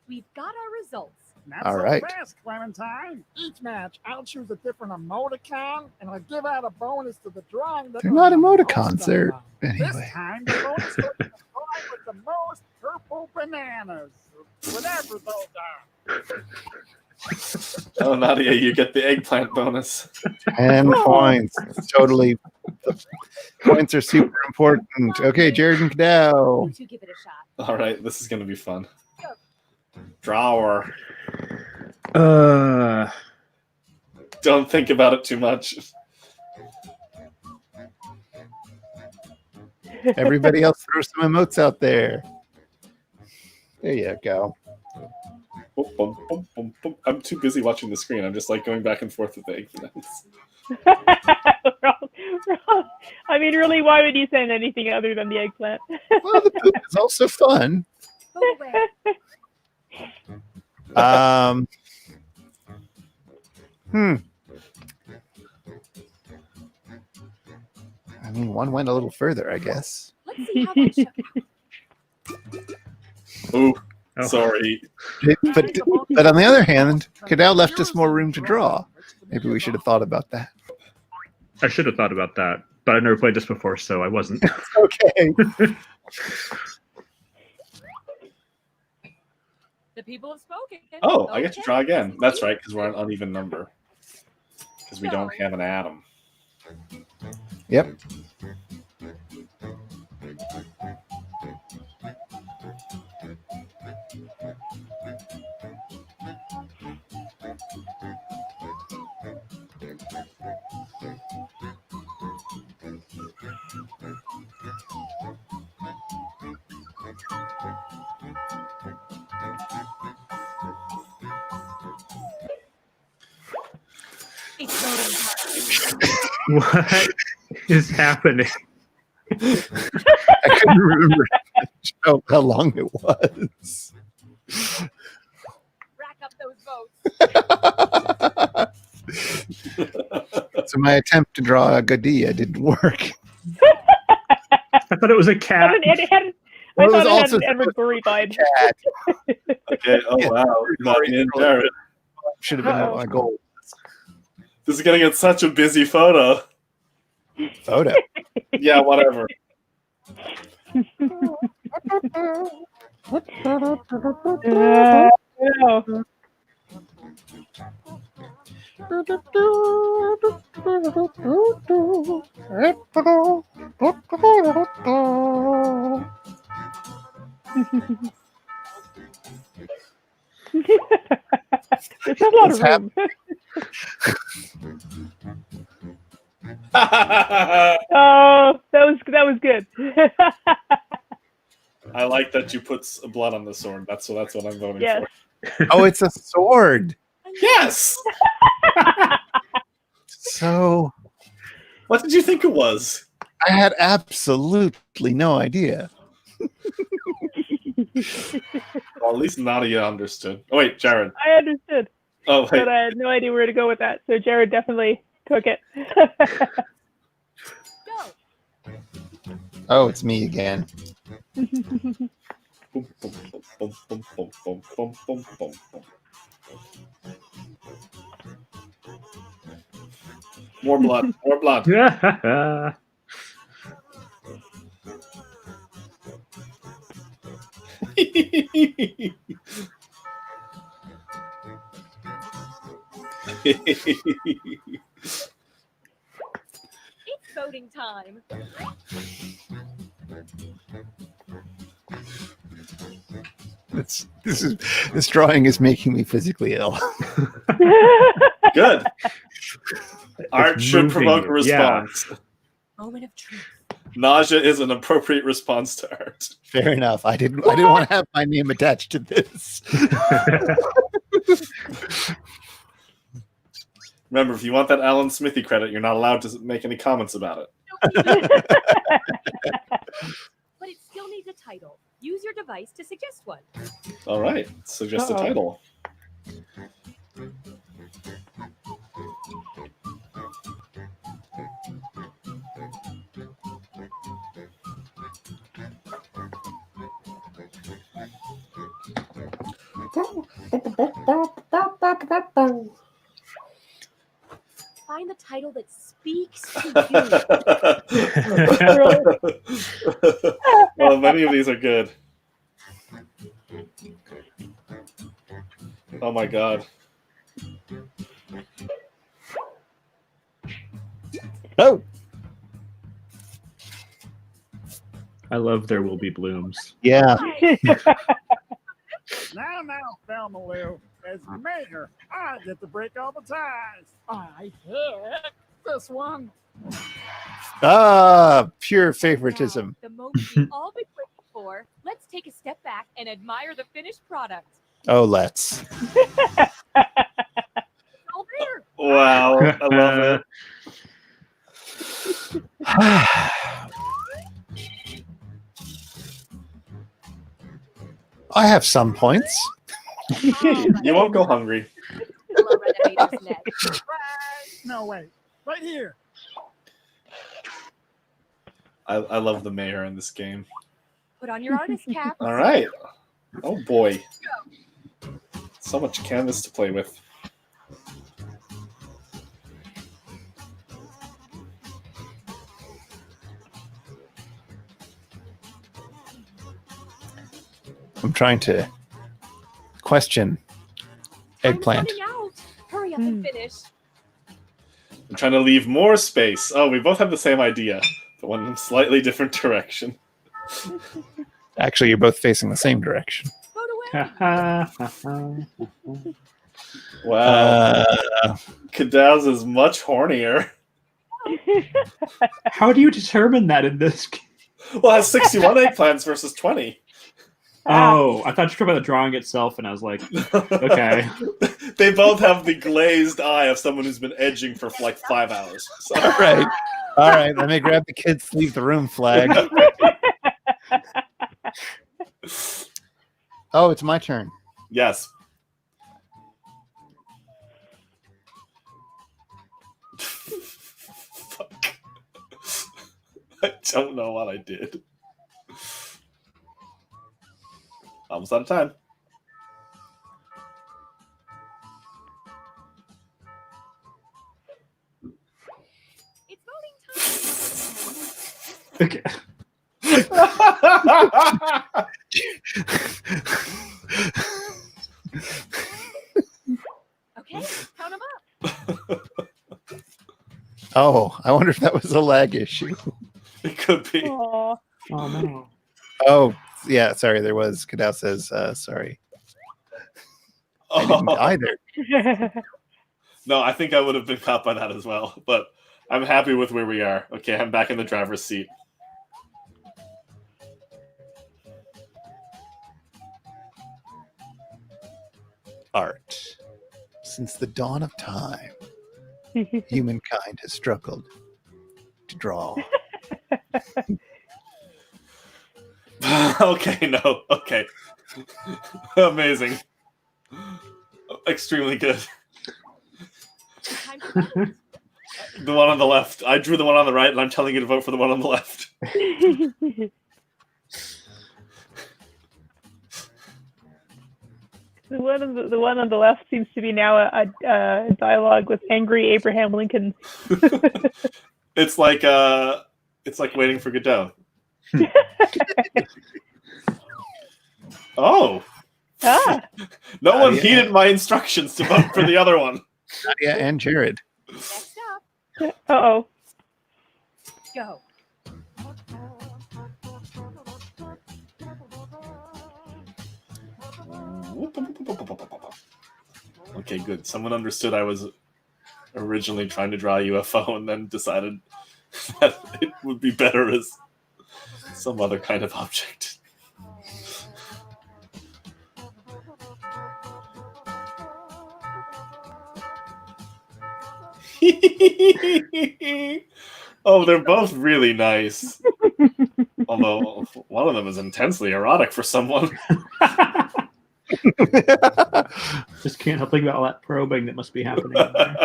We've got our results. Not All so right. fast, Clementine. Each match, I'll choose a different emoticon, and I'll give out a bonus to the drawing. That They're not earns the most emoticons. They're amount. This anyway. time, the bonus goes to the drawing with the most purple bananas, whatever those are. Oh, Nadia, you get the eggplant bonus. 10 points. Totally. Points are super important. Okay, Jared and Cadell. You give it a shot. All right, this is going to be fun. Drawer. Don't think about it too much. Everybody else throw some emotes out there. There you go. Boom, boom, boom, boom, boom. I'm too busy watching the screen. I'm just like going back and forth with the eggplants. I mean, really, why would you send anything other than the eggplant? Well, the poop is also fun. I mean, one went a little further, I guess. Let's see how that shows. Ooh, sorry. But on the other hand, Cadell left us more room to draw. Maybe we should have thought about that. I should have thought about that, but I've never played this before, so I wasn't. Okay. The people have spoken. Oh, I get to draw again. That's right, because we're an uneven number. Because we don't have an atom. Yep. What is happening? I couldn't remember how long it was. Rack up those votes. So my attempt to draw a Gadea didn't work. I thought it was a cat. I Well, it was thought it had also an Edward Gorey vibe. Okay, oh wow. Nadia and Jared. Should have been my goal. This is getting in such a busy photo. Photo? Yeah, whatever. There's a lot of room. Oh, that was good. I like that you put blood on the sword. That's what I'm voting Yes. for. Oh, it's a sword. Yes. So, what did you think it was? I had absolutely no idea. Well, at least Nadia understood. Oh wait, Jared. I understood. Oh wait. But I had no idea where to go with that. So Jared definitely took it. Oh, it's me again. Boom, boom, boom, boom, boom, boom, boom, boom, boom, boom. More blood. More blood. It's voting time. This drawing is making me physically ill. Good. Art should moving provoke a you. response. Moment of truth. Nausea is an appropriate response to art. Fair enough. I didn't want to have my name attached to this. Remember, if you want that Alan Smithy credit, you're not allowed to make any comments about it. But it still needs a title. Use your device to suggest one. All right. Suggest a title. Find the title that speaks to you. Well, many of these are good. Oh my god. Oh. I love There Will Be Blooms. Yeah. Now, Thelma Lou, as mayor, I get to break all the ties. I pick this one. Ah, pure favoritism. The moment we've all been waiting for. Let's take a step back and admire the finished product. Oh, let's. All there. Wow. I love it. I have some points. You won't go hungry. No, wait. Right here. I love the mayor in this game. Put on your artist cap. All right. Oh boy. So much canvas to play with. I'm trying to question eggplant. I'm running out. Hurry up and finish. I'm trying to leave more space. Oh, we both have the same idea, but one in a slightly different direction. Actually, you're both facing the same direction. Wow. Kadaz is much hornier. How do you determine that in this game? Well, it has 61 eggplants versus 20. Oh, I thought you were talking about the drawing itself, and I was like, okay. They both have the glazed eye of someone who's been edging for like 5 hours. So. All right. Let me grab the kids leave the room flag. Oh, it's my turn. Yes. Fuck. I don't know what I did. Almost out of time. It's voting time. Okay. Okay, count them up. Oh, I wonder if that was a lag issue. It could be. Aww. Oh no. Oh, yeah. Sorry, there was. Kadal says, sorry. I didn't either. No, I think I would have been caught by that as well, but I'm happy with where we are. Okay, I'm back in the driver's seat. Art. Since the dawn of time, humankind has struggled to draw. Okay, no. Okay. Amazing. Extremely good. The one on the left. I drew the one on the right, and I'm telling you to vote for the one on the left. The one on the left seems to be now a dialogue with angry Abraham Lincoln. It's like waiting for Godot. Oh. Ah. No one heeded my instructions to vote for the other one. Nadia and Jared. Next up, Uh-oh. go. Okay, good. Someone understood I was originally trying to draw a UFO and then decided that it would be better as some other kind of object. Oh, they're both really nice. Although one of them is intensely erotic for someone. Just can't help thinking about all that probing that must be happening. In there.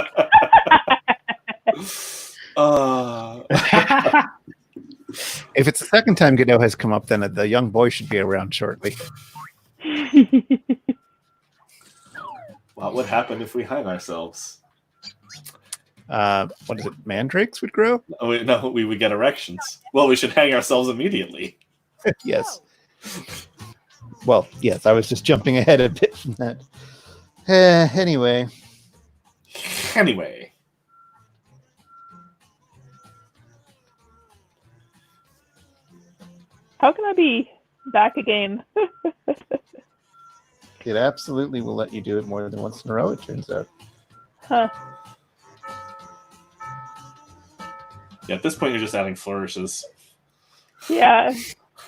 If it's the second time Godot has come up, then the young boy should be around shortly. What would happen if we hang ourselves? What is it? Mandrakes would grow? No, we would get erections. Well, we should hang ourselves immediately. Yes. Well, yes, I was just jumping ahead a bit from that. Anyway. How can I be back again? It absolutely will let you do it more than once in a row, it turns out. Huh. Yeah, at this point, you're just adding flourishes. Yeah.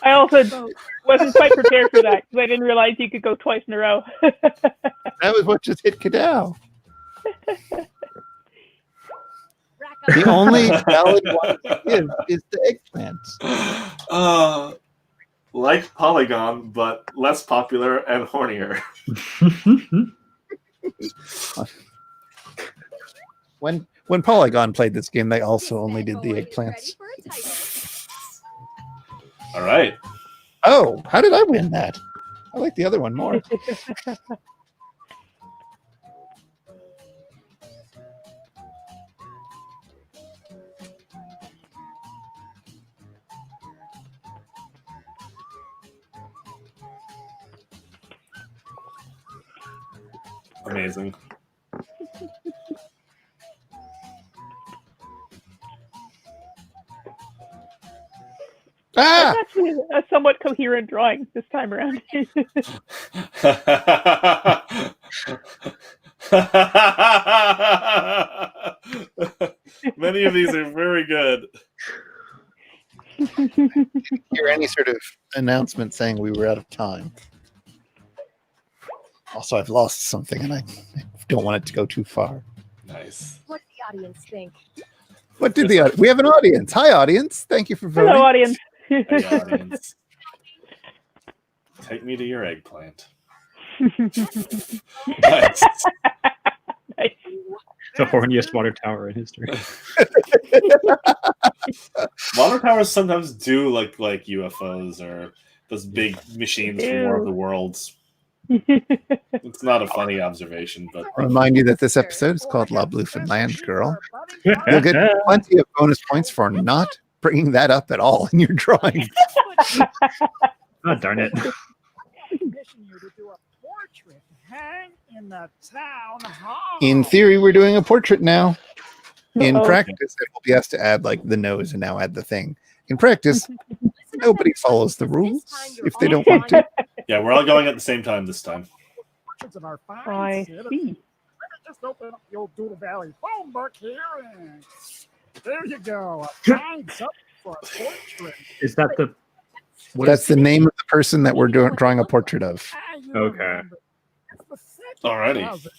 I also wasn't quite prepared for that because I didn't realize you could go twice in a row. That was what just hit Godot. The only valid one to give is the eggplant. Like Polygon, but less popular and hornier. When Polygon played this game, they also only did the eggplants. All right. Oh, how did I win that? I like the other one more. Amazing. That's actually a somewhat coherent drawing this time around. Many of these are very good. Hear any sort of announcement saying we were out of time. Also, I've lost something, and I don't want it to go too far. Nice. What the audience think? What did the we have an audience? Hi, audience! Thank you for voting. Hello, audience. Hey, audience. Take me to your eggplant. Nice. The horniest water tower in history. Water towers sometimes do like UFOs or those big machines from War of the Worlds. It's not a funny observation, but I'll remind you that this episode is called La Bluefoundland Girl. You'll get plenty of bonus points for not bringing that up at all in your drawing. Oh, darn it. Commission you to do a portrait hang in the town hall. In theory, we're doing a portrait now. In Uh-oh. practice, it will be asked to add like the nose and now add the thing. In practice, nobody follows the rules if they don't want to. yeah, we're all going at the same time this time. Portraits of our fine I citizens. see. Let me just open up the old Doodle Valley phone book here and there you go. Find something for a portrait. Is that the... That's the name of the person that we're drawing a portrait of. Okay. It's the second Alrighty. cousin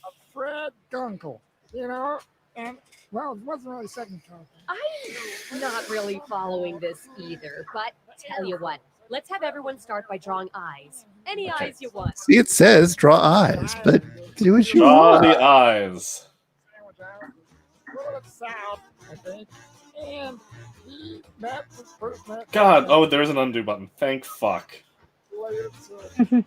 of Fred Gunkel, you know, and well, it wasn't really second cousin. I'm not really following this either, but tell you what, let's have everyone start by drawing eyes. Any eyes you want. See, it says draw eyes, but do what you Draw want. the eyes. Sandwich out, a little bit south, I think, and that's the first that God, oh, there's an undo button. Thank fuck. later to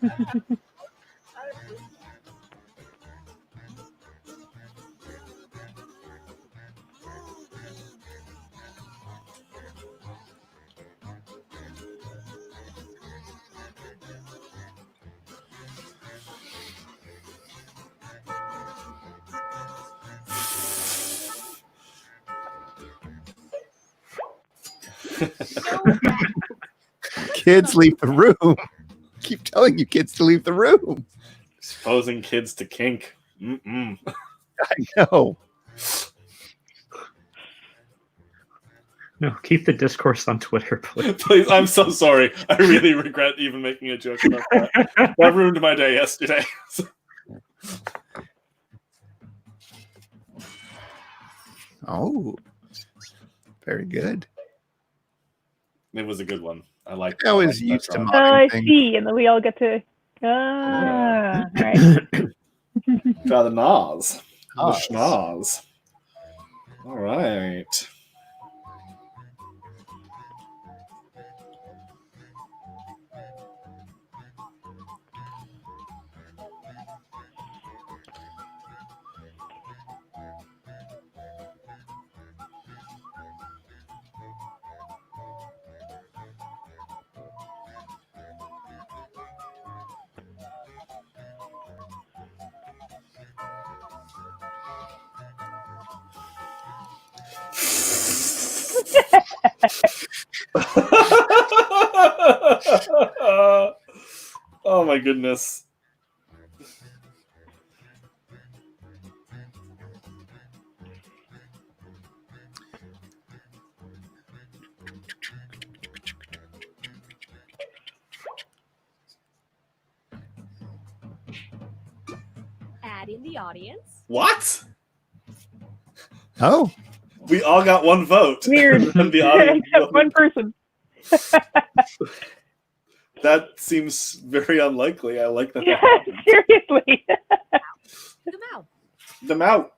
Kids, leave the room. Keep telling you kids to leave the room. Exposing kids to kink. Mm-mm. I know. No, keep the discourse on Twitter, please. Please, I'm so sorry. I really regret even making a joke about that. That ruined my day yesterday. Oh, very good. It was a good one. I like. I was used to Oh, modern I things. see. And then we all get to. Ah, all right. Try the Nas. The Nas. schnoz. All right. Oh my goodness. Add in the audience. What? Oh. We all got one vote. Weird. And the audience Except one person. That seems very unlikely. I like that. Yeah, seriously. Them out. Them out.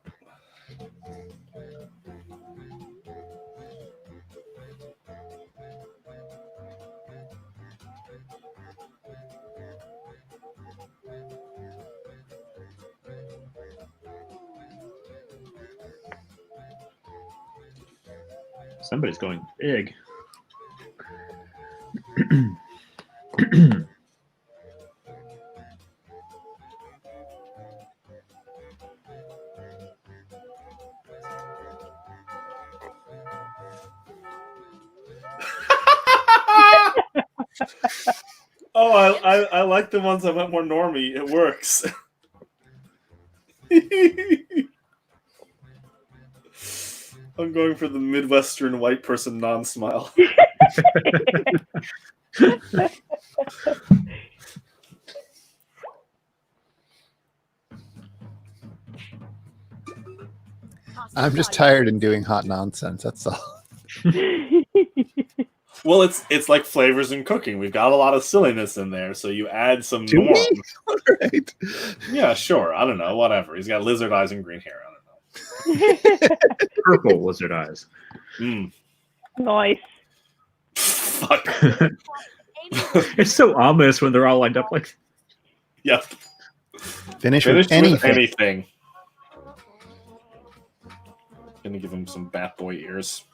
Somebody's going big. Oh, I like the ones that went more normie. It works. I'm going for the Midwestern white person non-smile. I'm just tired and doing hot nonsense. That's all. Well, it's like flavors in cooking. We've got a lot of silliness in there, so you add some Do norms. we? All right. Yeah, sure. I don't know. Whatever. He's got lizard eyes and green hair. I don't know. Purple lizard eyes. Nice. Fuck. It's so ominous when they're all lined up like. Yep. Finish Finish with anything. with anything. Gonna give him some bat boy ears.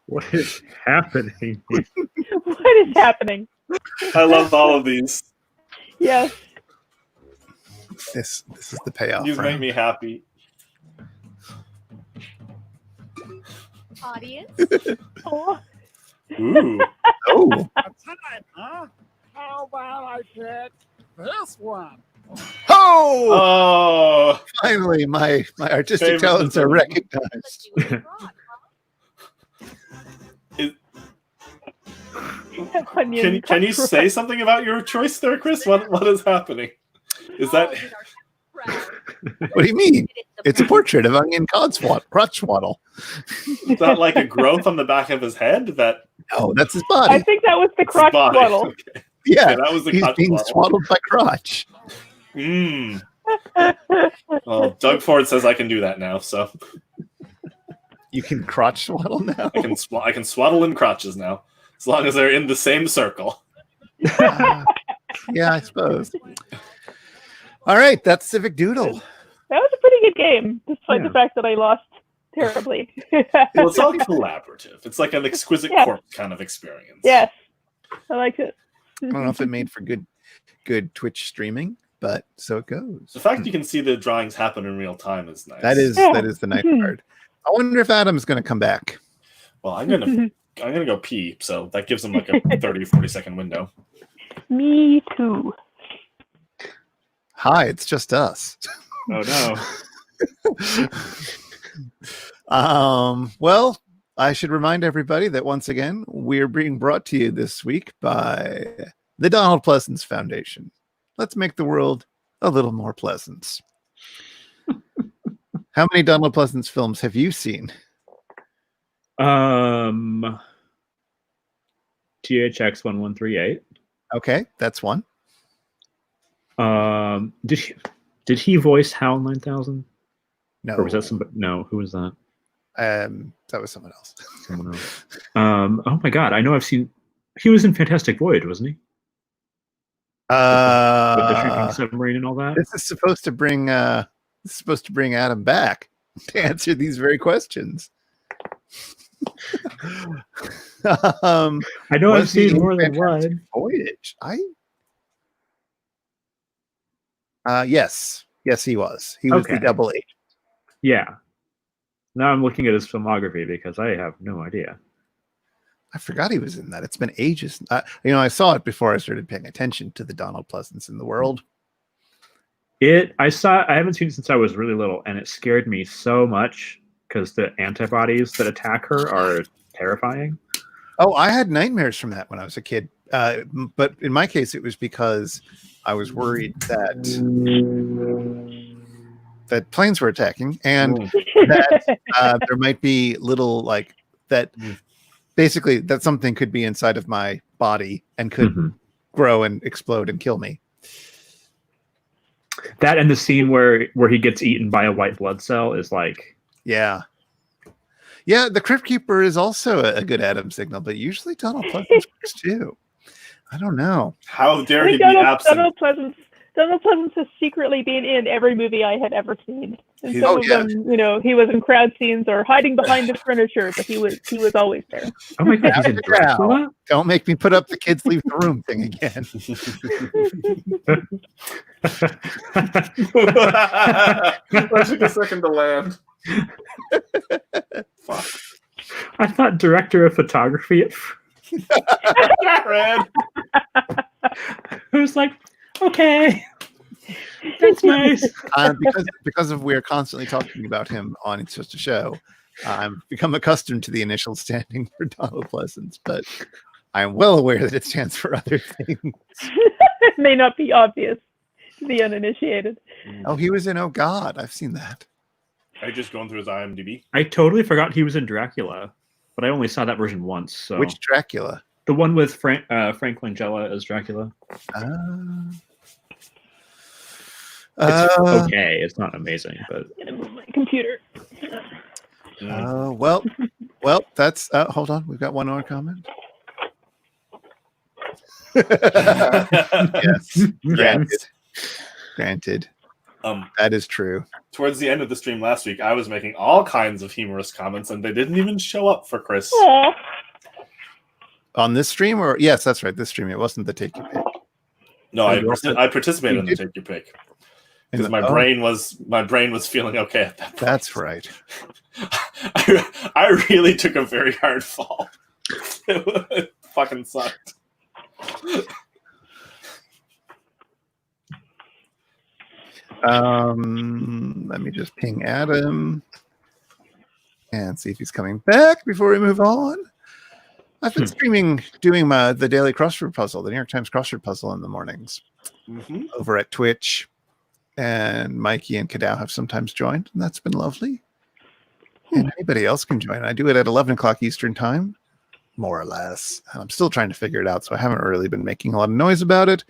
What is happening? What is happening? I love all of these. Yes. This is the payoff. These right? make me happy. Audience. Oh. Ooh. Oh. A time, huh? How about I pick this one? Oh! Oh! Finally, my artistic Favorite talents are system. recognized. Can you say something about your choice there, Chris? What is happening? Is that What do you mean? It's a portrait of Onion Crotchwaddle. is that like a growth on the back of his head? That No, that's his body. I think that was the his crotch body. swaddle. Okay. Yeah, Okay, that was the he's crotch being swaddle. swaddled by crotch. Mm. Well, Doug Ford says I can do that now, so You can crotch swaddle now. I can swaddle in crotches now, as long as they're in the same circle. Yeah, I suppose. All right, that's Civic Doodle. That was a pretty good game, despite the fact that I lost terribly. Well, it's all collaborative. It's like an exquisite corpse kind of experience. Yes, I like it. I don't know if it made for good Twitch streaming, but so it goes. The fact you can see the drawings happen in real time is nice. That is the nice part. I wonder if Adam's going to come back. Well, I'm gonna go pee, so that gives him like a 30, 40-second window. Me too. Hi, it's just us. Oh no. Well, I should remind everybody that once again, we're being brought to you this week by the Donald Pleasance Foundation. Let's make the world a little more pleasant. How many Donald Pleasance films have you seen? THX 1138. Okay, that's one. Did he voice HAL 9000? No. Or was that somebody? No, who was that? That was someone else. Someone else. Oh my god, I know I've seen. He was in Fantastic Voyage, wasn't he? With the shrinking submarine and all that. This is supposed to bring Adam back to answer these very questions. I know I've seen more than one. Voyage. Yes, he was. He was the double agent. Yeah. Now I'm looking at his filmography because I have no idea. I forgot he was in that. It's been ages. I saw it before I started paying attention to the Donald Pleasance in the world. I haven't seen it since I was really little, and it scared me so much because the antibodies that attack her are terrifying. Oh, I had nightmares from that when I was a kid. But in my case, it was because I was worried that planes were attacking and that there might be little basically that something could be inside of my body and could grow and explode and kill me. That and the scene where he gets eaten by a white blood cell is like... Yeah, the Crypt Keeper is also a good Adam signal, but usually Donald Pleasance works too. I don't know. How dare he be absent? Donald Pleasance has secretly been in every movie I had ever seen. And some of them, he was in crowd scenes or hiding behind the furniture, but he was always there. Oh my god, he's in Dracula? Don't make me put up the kids leave the room thing again. That took a second to land. Fuck. I thought director of photography at Red. It was like, okay, that's nice. Because we're constantly talking about him on It's Just a Show, I've become accustomed to the initial standing for Donald Pleasance, but I'm well aware that it stands for other things. It may not be obvious to the uninitiated. Oh, he was in Oh God. I've seen that. Are you just going through his IMDb? I totally forgot he was in Dracula, but I only saw that version once. So. Which Dracula? The one with Frank Langella as Dracula. It's okay. It's not amazing, but I'm gonna move my computer. Well, that's. Hold on, we've got one more comment. Yes, granted. That is true. Towards the end of the stream last week, I was making all kinds of humorous comments, and they didn't even show up for Chris. Aww. On this stream, or yes, that's right. This stream. It wasn't the Take Your Pick. No, I participated in the Take Your Pick because my brain was feeling okay at that point. That's right. I really took a very hard fall. It fucking sucked. Let me just ping Adam and see if he's coming back before we move on. I've been streaming, doing the daily crossword puzzle, the New York Times crossword puzzle in the mornings over at Twitch, and Mikey and Kadow have sometimes joined, and that's been lovely. And anybody else can join. I do it at 11 o'clock Eastern time, more or less. And I'm still trying to figure it out, so I haven't really been making a lot of noise about it.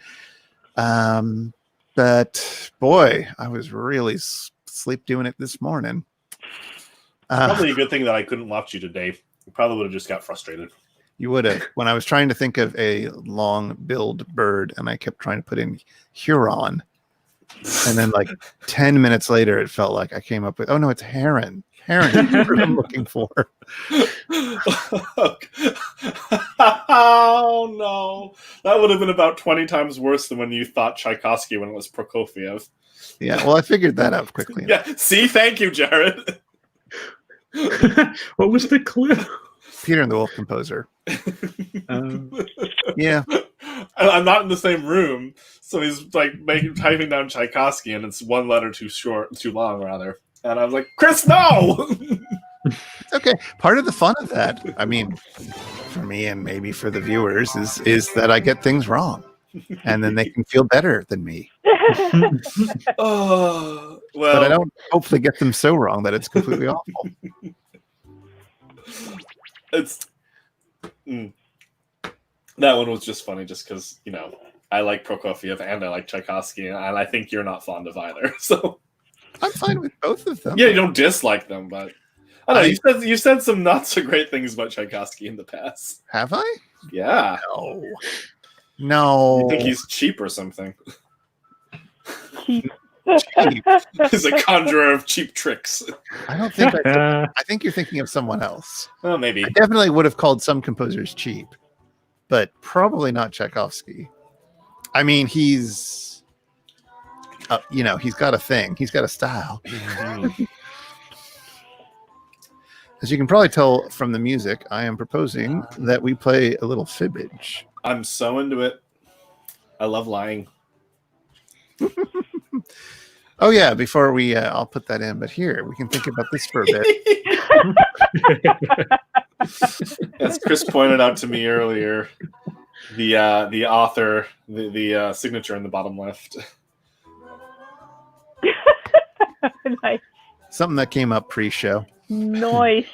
But boy, I was really sleep doing it this morning. Probably a good thing that I couldn't watch you today. You probably would have just got frustrated. You would have. When I was trying to think of a long-billed bird, and I kept trying to put in Huron, and then like 10 minutes later, it felt like I came up with, oh no, it's heron. Heron is what I'm looking for. Oh no, that would have been about 20 times worse than when you thought Tchaikovsky when it was Prokofiev. Yeah, well, I figured that out quickly. Yeah, see, thank you, Jared. What was the clue? Peter and the Wolf Composer. Yeah. I'm not in the same room, so he's like typing down Tchaikovsky, and it's one letter too long, rather. And I was like, Chris, no! It's okay. Part of the fun of that, I mean, for me and maybe for the viewers, is that I get things wrong, and then they can feel better than me. Oh, well, but I don't hopefully get them so wrong that it's completely awful. It's that one was just funny, just because I like Prokofiev and I like Tchaikovsky, and I think you're not fond of either. So I'm fine with both of them. Yeah, you don't dislike them, but I don't know. You said some not so great things about Tchaikovsky in the past. Have I? Yeah. No. You think he's cheap or something? Cheap. He's a conjurer of cheap tricks. I don't think I think you're thinking of someone else. Oh, maybe. I definitely would have called some composers cheap, but probably not Tchaikovsky. I mean, he's he's got a thing. He's got a style. As you can probably tell from the music, I am proposing that we play a little Fibbage. I'm so into it. I love lying. Oh yeah, before we I'll put that in, but here we can think about this for a bit. As Chris pointed out to me earlier, the author, the signature in the bottom left. Nice. Something that came up pre-show. Nice.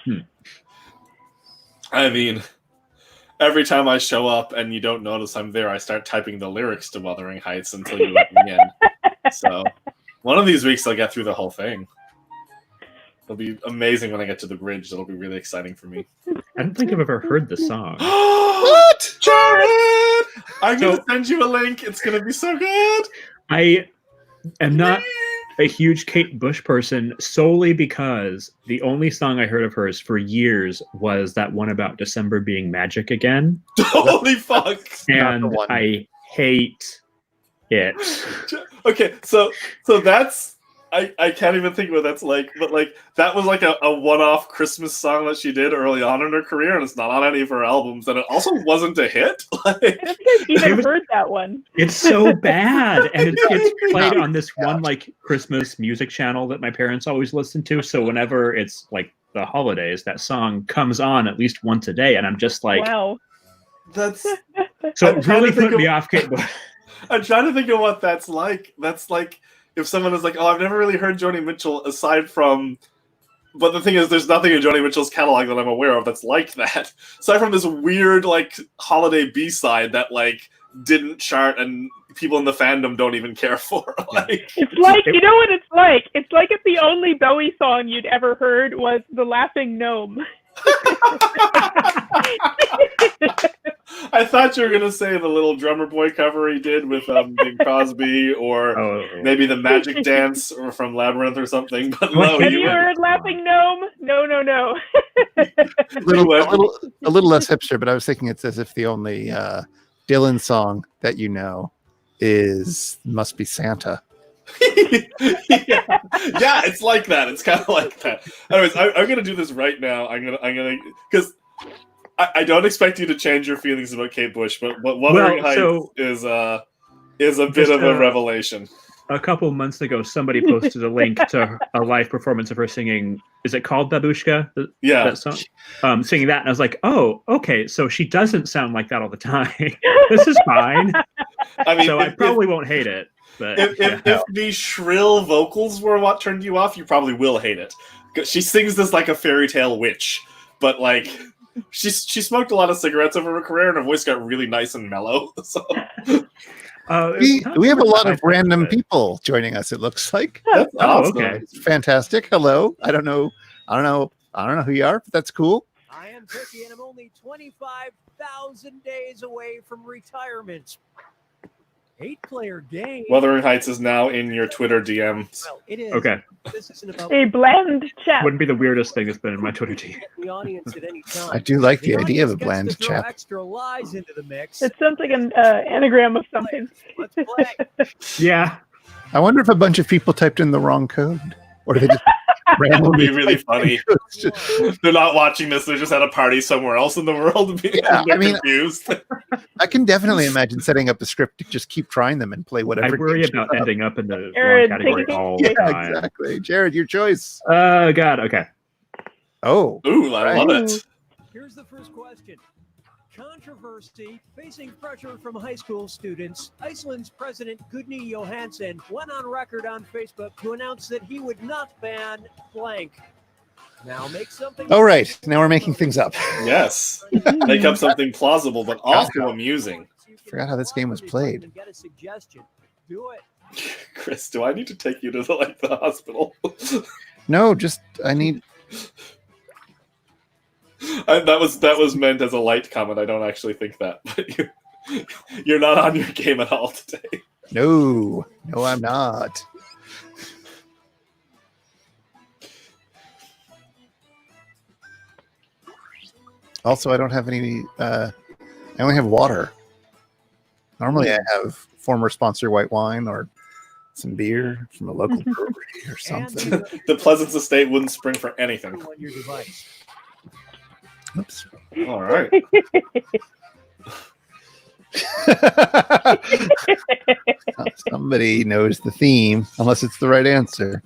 I mean, every time I show up and you don't notice I'm there, I start typing the lyrics to Wuthering Heights until you let me in. So one of these weeks I'll get through the whole thing. It'll be amazing when I get to the bridge. It'll be really exciting for me. I don't think I've ever heard the song. What? Jared! I'm going to send you a link. It's going to be so good. I am not a huge Kate Bush person solely because the only song I heard of hers for years was that one about December being magic again. Holy fuck! And I hate it. Okay, so that's I can't even think what that's like, but like that was like a one-off Christmas song that she did early on in her career, and it's not on any of her albums, and it also wasn't a hit. I've even heard that one. It's so bad, and it gets played on this one like Christmas music channel that my parents always listen to. So whenever it's like the holidays, that song comes on at least once a day, and I'm just like, wow. That's so it really put me off. Kate Bush. I'm trying to think of what that's like. That's like if someone is like, "Oh, I've never really heard Joni Mitchell aside from," but the thing is, there's nothing in Joni Mitchell's catalog that I'm aware of that's like that. Aside from this weird like holiday B-side that like didn't chart and people in the fandom don't even care for. Like, it's like, you know what it's like? It's like if the only Bowie song you'd ever heard was The Laughing Gnome. I thought you were gonna say the Little Drummer Boy cover he did with Bing Crosby, or maybe the Magic Dance or from Labyrinth or something. But no, Have you heard Laughing Gnome? No. a little less hipster, but I was thinking it's as if the only Dylan song that you know must be Santa. Yeah, it's like that. It's kind of like that. Anyways, I'm gonna do this right now. I'm gonna because I don't expect you to change your feelings about Kate Bush, but Wuthering Heights is a bit of a revelation. A couple months ago, somebody posted a link to a live performance of her singing. Is it called Babushka? Yeah, that song. Singing that, and I was like, "Oh, okay." So she doesn't sound like that all the time. This is fine. I mean, I probably won't hate it. But if the shrill vocals were what turned you off, you probably will hate it. She sings this like a fairy tale witch, but like she smoked a lot of cigarettes over her career, and her voice got really nice and mellow. So We have a lot of random people joining us. It looks like. That's awesome. okay. It's fantastic. Hello. I don't know who you are, but that's cool. I am Cookie, and I'm only 25,000 days away from retirement. 8-player game. Wuthering Heights is now in your Twitter DMs. Well, it is. Okay. This isn't about A bland chat. Wouldn't be the weirdest thing that's been in my Twitter team. the audience at any time. I do like the idea of a audience gets bland to throw chat. extra lies into the mix. It sounds like an anagram of something. Let's play. Yeah. I wonder if a bunch of people typed in the wrong code, or they just That would randomly be really typed funny. in codes. They're not watching this. They're just at a party somewhere else in the world. Yeah, They're I mean, confused. I can definitely imagine setting up a script to just keep trying them and play whatever. I worry game about shows up. ending up in the Jared, wrong category take it. all the Yeah, time. exactly. Jared, your choice. Oh, God. Okay. Oh, Ooh, I love it. Here's the first question. Controversy facing pressure from high school students. Iceland's President Gudni Johansson went on record on Facebook to announce that he would not ban blank. Now make something. all right. Now we're making things up. Yes. Make up something plausible, but also amusing. Forgot how this game was played. And get a suggestion. Do it. Chris, do I need to take you to the hospital? No, just I need. That was meant as a light comment. I don't actually think that, but you're not on your game at all today. No, I'm not. Also, I don't have any. I only have water. Normally, I have former sponsor white wine or some beer from a local brewery or something. The Pleasance Estate wouldn't spring for anything. On your device. Oops. All right. Somebody knows the theme, unless it's the right answer.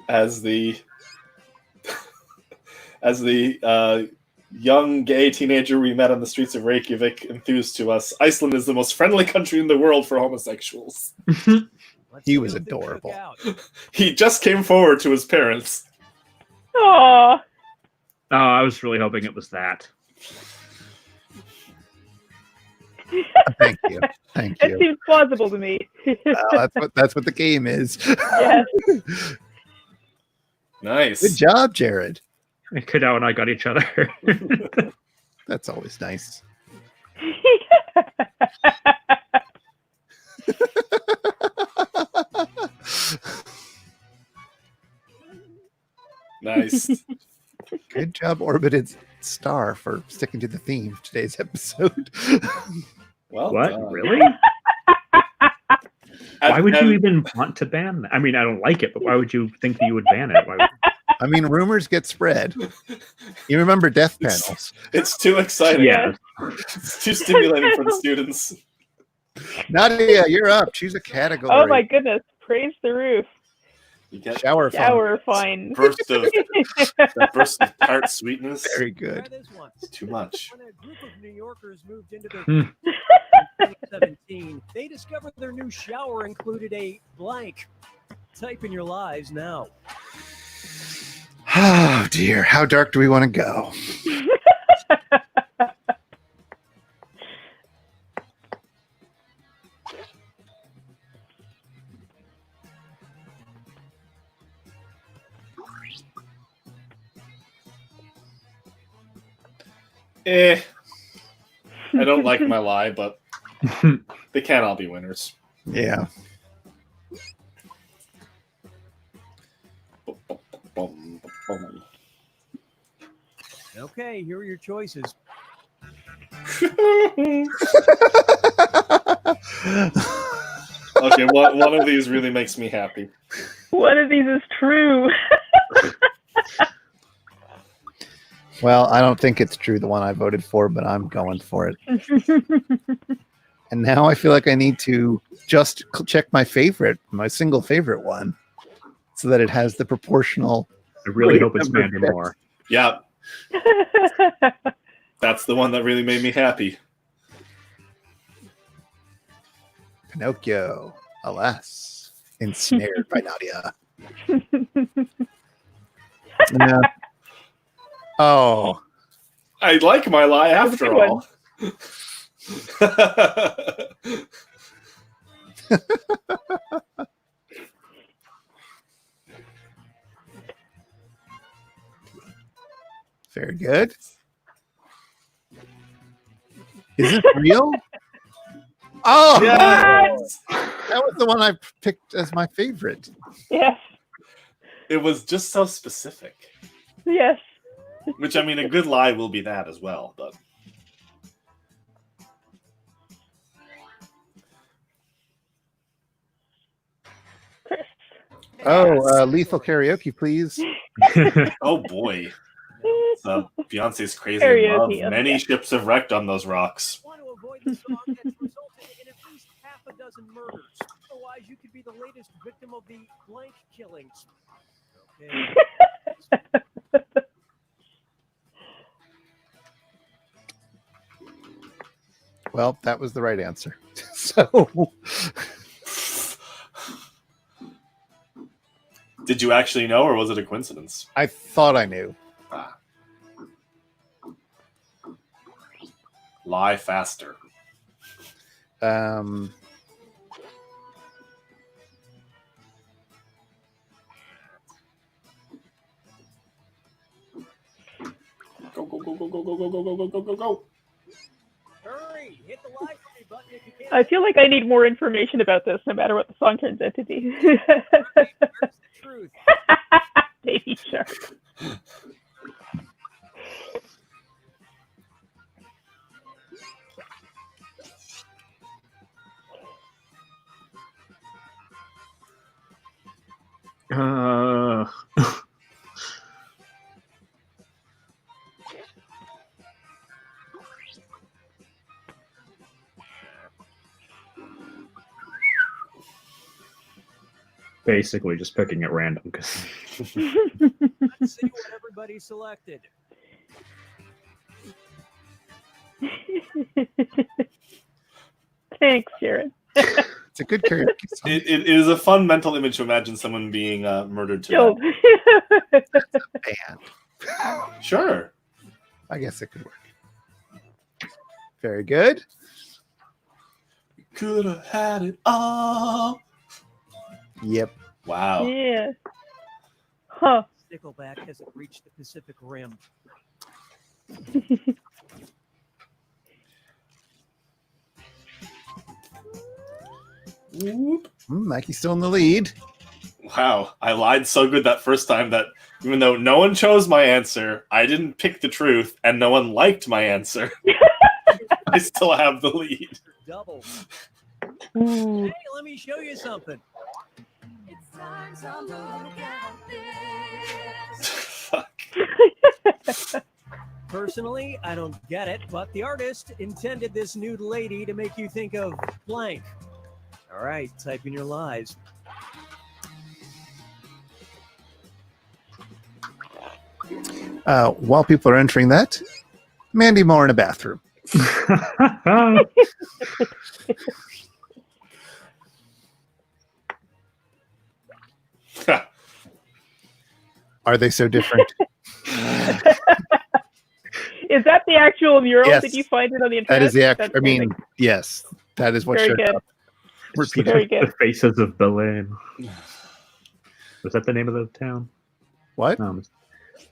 As the young gay teenager we met on the streets of Reykjavik enthused to us, Iceland is the most friendly country in the world for homosexuals. He was adorable. He just came forward to his parents. Aww. Oh, I was really hoping it was that. Thank you. Thank It you. seems plausible to me. That's what the game is. Yes. Nice. Good job, Jared. Kadao and I got each other. That's always nice. Nice. Good job, Orbited Star, for sticking to the theme of today's episode. Well What? done. Really? Why would you even want to ban that? I mean, I don't like it, but why would you think that you would ban it? Why would... I mean, rumors get spread. You remember death panels. It's too exciting. Yeah. It's too stimulating for the students. Nadia, you're up. Choose a category. Oh my goodness. Praise the roof. You get Shower fun. Shower fine. burst of that burst of tart sweetness. Very good. Try this one. It's too much. When a group of New Yorkers moved into their Hmm. 2017, they discovered their new shower included a blank. Type in your lives now. Oh dear. How dark do we want to go? I don't like my lie, but they can't all be winners. Yeah. Okay, here are your choices. Okay, one of these really makes me happy. One of these is true. Well, I don't think it's true, the one I voted for, but I'm going for it. And now I feel like I need to just check my single favorite one, so that it has the proportional. I really hope it's Mandy Moore. Yeah. That's the one that really made me happy. Pinocchio, alas, ensnared by Nadia. Yeah. Oh. I like my lie after all. Very good. Is this real? Oh, Yes! That was the one I picked as my favorite. Yes. It was just so specific. Yes. Which, I mean, a good lie will be that as well, but... Oh, lethal karaoke, please. Oh boy. Beyonce's Crazy in Karaoke, Love. Many okay. ships have wrecked on those rocks. Want to avoid the song that's resulted in at least half a dozen murders. Otherwise, you could be the latest victim of the blank killings. Okay. Well, that was the right answer. So, Did you actually know, or was it a coincidence? I thought I knew. Ah. Lie faster. Um, Go, go, go, go, go, go, go, go, go, go, go, go, go. Hurry! Hit the like for me button if you can. I feel like I need more information about this, no matter what the song turns out to be. Truth. Baby Shark. Basically, just picking at random because. Let's see what everybody selected. Thanks, Sharon. it's a good karaoke song. It is a fun mental image to imagine someone being murdered to Killed. Band. Sure. I guess it could work. Very good. Could have had it all. Yep. Wow. Yeah. Huh. Stickleback hasn't reached the Pacific Rim. Mikey's still in the lead. Wow. I lied so good that first time that even though no one chose my answer, I didn't pick the truth, and no one liked my answer. I still have the lead. Double. Ooh. Hey, let me show you something. Fuck. Personally, I don't get it, but the artist intended this nude lady to make you think of blank. All right, type in your lies. While people are entering that, Mandy Moore in a bathroom. Are they so different? Is that the actual mural? Yes. Did you find it on the internet? That is the actual. That's I mean, amazing. yes, that is what Very showed good. up. Repeated. Very good. The Faces of Berlin. Was that the name of the town? What?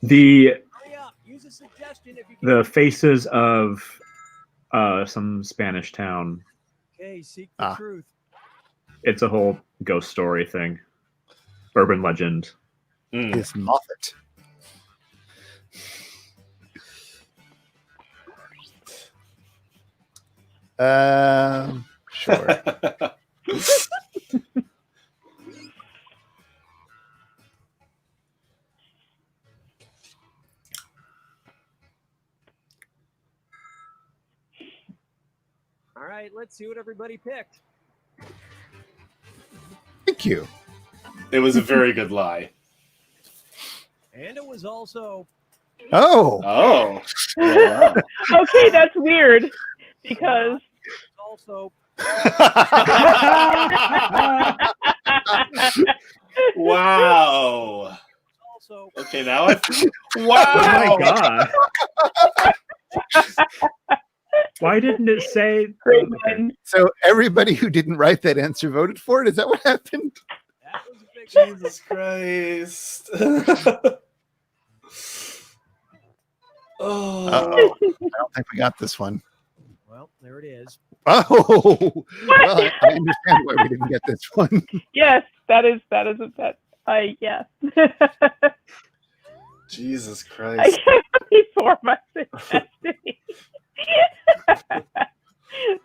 The Hurry up, use a suggestion if you can. the Faces of some Spanish town. Okay, seek the Ah. truth. It's a whole ghost story thing. Urban legend. Is Moffat. Sure. All right, let's see what everybody picked. Thank you. It was a very good lie. And it was also Oh. Oh. Okay, that's weird because also Wow. Also, Okay, now I. Oh Wow! my god. Why didn't it say? Great Okay. one. So everybody who didn't write that answer voted for it. Is that what happened? that was a big one. Jesus Christ. Oh, Oh. I don't think we got this one. Well, there it is. Oh, well, I understand why we didn't get this one. Yes, that is yeah. Jesus I Christ. can't before my destiny.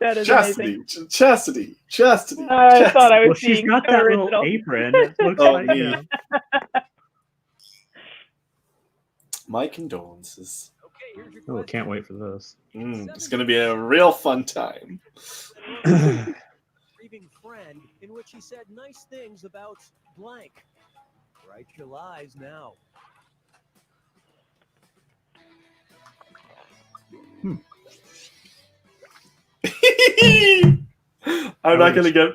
That is amazing. Chastity. I thought I was Well, she's being got so that original. little apron. It looks Oh, like me. you know. My condolences. Okay, here's your Oh, question. can't wait for this. It's going to be a real fun time. Grieving friend in which he said nice things about blank. Write your lies now. I'm not going to get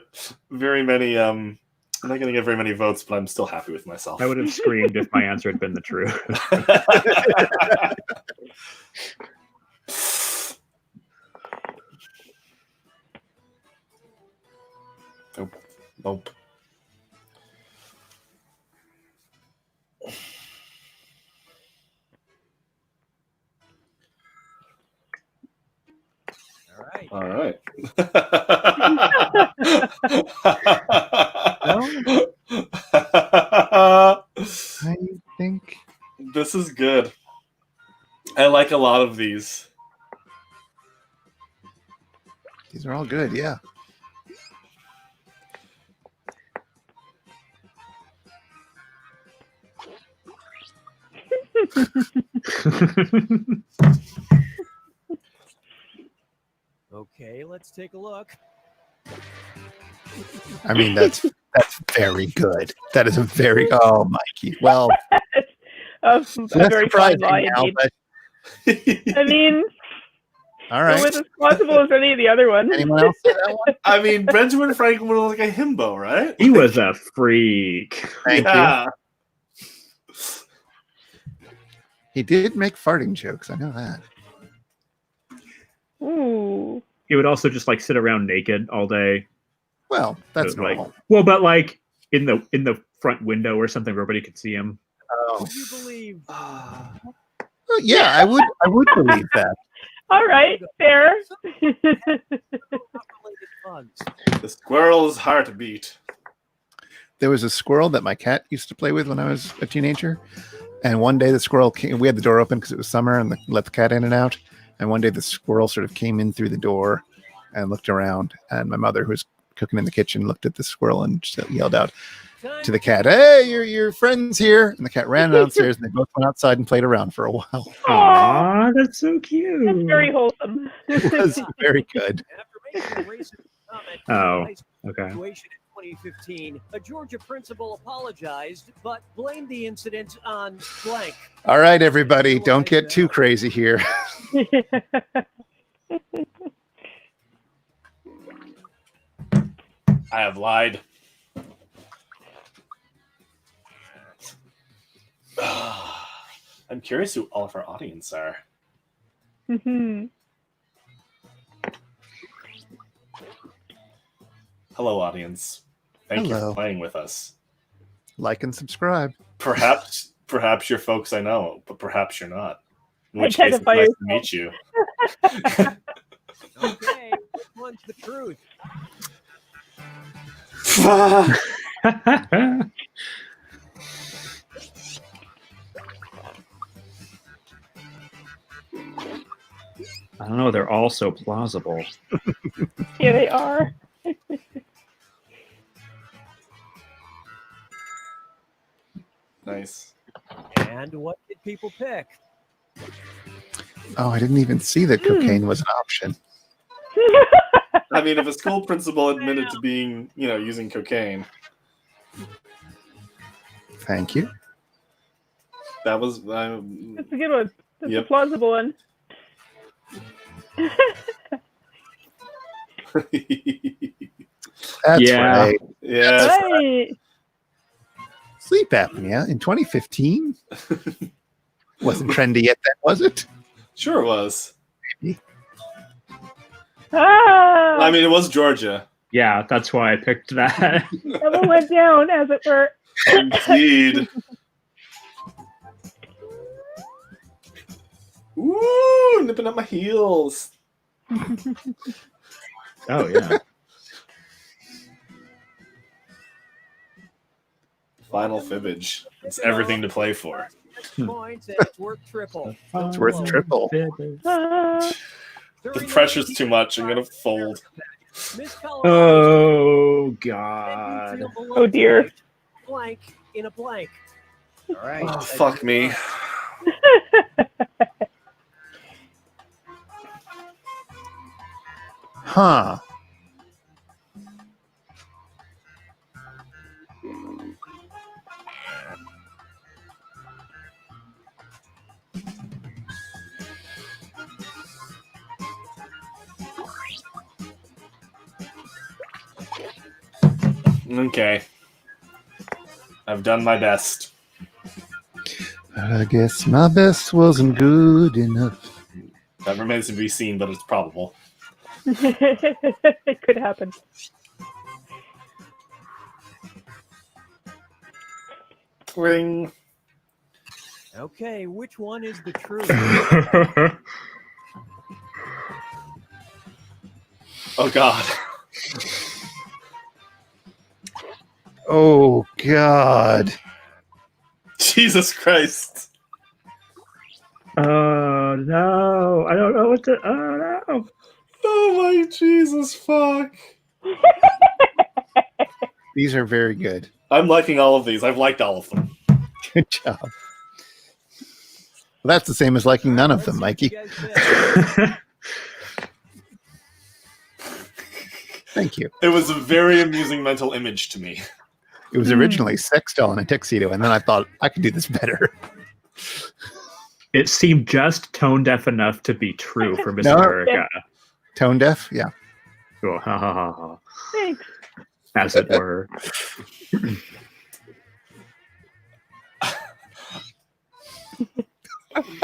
very many. I'm not going to get very many votes, but I'm still happy with myself. I would have screamed if my answer had been the truth. Nope. All right. All right. I think This is good. I like a lot of these. these are all good. Yeah. Okay, let's take a look. I mean, that's very good. That is a very Mikey. Well, A less very fine surprising lie now, indeed. but I mean, all it right. was as plausible as any of the other ones. Anyone else say that one? I mean, Benjamin Franklin was like a himbo, right? He was a freak. Thank you. Yeah. He did make farting jokes. I know that. Ooh. He would also just like sit around naked all day. Well, that's So, like, normal. well, but like in the front window or something, where everybody could see him. Oh. Would you believe? Well, yeah, I would believe that. All right, fair. The squirrel's heartbeat. There was a squirrel that my cat used to play with when I was a teenager. And one day the squirrel came, we had the door open because it was summer and let the cat in and out. And one day the squirrel sort of came in through the door and looked around. And my mother, who was cooking in the kitchen, looked at the squirrel and just yelled out to the cat, "Hey, your friend's here." And the cat ran downstairs and they both went outside and played around for a while. Aw, that's so cute. That's very wholesome. It was very good. After making a racist comment Oh, in a high school okay. situation in 2015, a Georgia principal apologized, but blamed the incident on blank. All right, everybody, don't get too crazy here. I have lied. I'm curious who all of our audience are. Hello, audience. Thank you Hello. for playing with us. Like and subscribe. Perhaps you're folks I know, but perhaps you're not. In which case, it's Identify nice to meet you. Okay, which one's the truth? I don't know. They're all so plausible. Yeah, they are. Nice. And what did people pick? Oh, I didn't even see that cocaine was an option. I mean, if a school principal admitted to being, using cocaine, Thank you. that was. That's a good one. That's Yep. a plausible one. That's Yeah. right. Yeah. Right. Sleep apnea in 2015? Wasn't trendy yet then, was it? Sure it was. Maybe. Ah! I mean, it was Georgia. Yeah, that's why I picked that. Devil went down, as it were. Indeed. Ooh, nipping at my heels. Oh, yeah. Final Fibbage. It's everything to play for. Points and it's worth triple. It's worth triple. Ah. The pressure's too much. I'm gonna fold. Oh, God. Oh, dear. Blank in a blank. All right. Oh, fuck me. Huh. Okay. I've done my best. I guess my best wasn't good enough. That remains to be seen, but it's probable. It could happen. Ring. Okay, which one is the truth? Oh, God. Oh, God. Jesus Christ. Oh, no. I don't know what to... Oh, no. Oh, my Jesus, fuck. These are very good. I'm liking all of these. I've liked all of them. Good job. Well, that's the same as liking none of them, Mikey. Thank you. It was a very amusing mental image to me. It was originally Sex Doll in a tuxedo, and then I thought I could do this better. It seemed just tone deaf enough to be true for Miss No. America. Tone deaf? Yeah. Cool. Ha, ha, ha, ha. Thanks. As it were.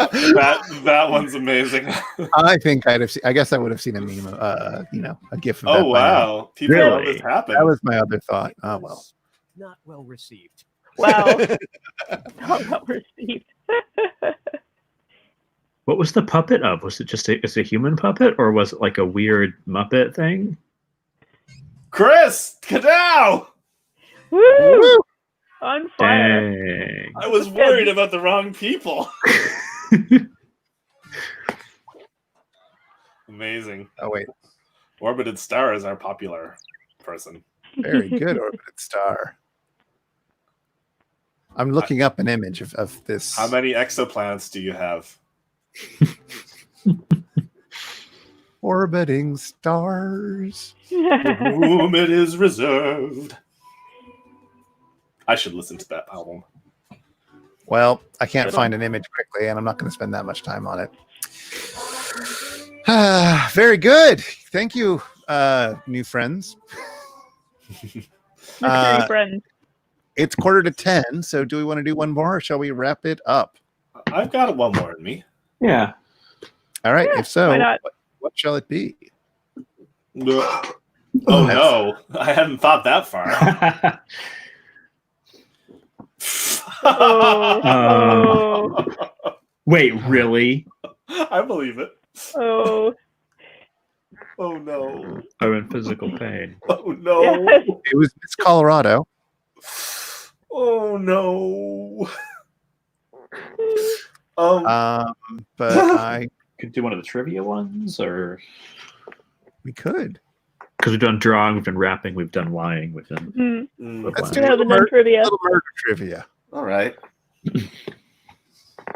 that one's amazing. I think I'd have. I guess I would have seen a meme. A GIF of that. Oh, by now. wow. People Really? let this happen. That was my other thought. Oh well. Not well received. Wow. Not well received. What was the puppet of? Was it just a human puppet, or was it like a weird Muppet thing? Chris! Kadow! Woo! On fire. Dang. I was worried about the wrong people. Amazing. Oh wait. Orbited Star is our popular person. Very good, Orbited Star. I'm looking up an image of this. How many exoplanets do you have? Orbiting stars. To whom it is reserved. I should listen to that album. Well, I can't find an image quickly, and I'm not going to spend that much time on it. Very good. Thank you, new friends. Mystery friends. It's 9:45, so do we want to do one more, or shall we wrap it up? I've got one more in me. Yeah. All right. If so, why not? what shall it be? Oh, no. I hadn't thought that far. Oh. Wait, really? I believe it. Oh. Oh, no. I'm in physical pain. Oh, no. Yes. It was Miss Colorado. Oh, no. But I Could do one of the trivia ones, or we could. because we've done drawing, we've done rapping, we've done lying, we've done. Let's We have do the trivia. little murder trivia. All right.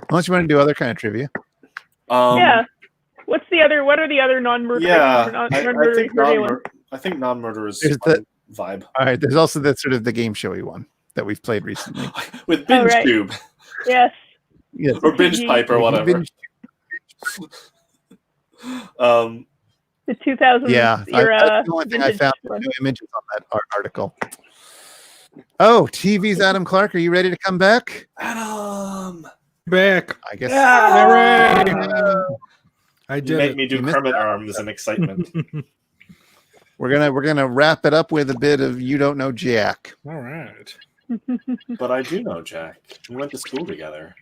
Unless you want to do other kind of trivia. Yeah. What are the other non-murder? Yeah. non-murder trivia ones? I think non-murder is There's the vibe. All right. There's also the sort of the game showy one that we've played recently. With Binge right. Tube. Yes. Yes. Or Binge Pipe or whatever. Binge- The 2000s Yeah, era. that's the only thing I vintage found. one. No images on that article. Oh, TV's Adam Clark. Are you ready to come back? Adam, back. I guess. I You did make it. me do You missed Kermit that. arms in excitement. We're gonna wrap it up with a bit of You Don't Know Jack. All right. But I do know Jack. We went to school together.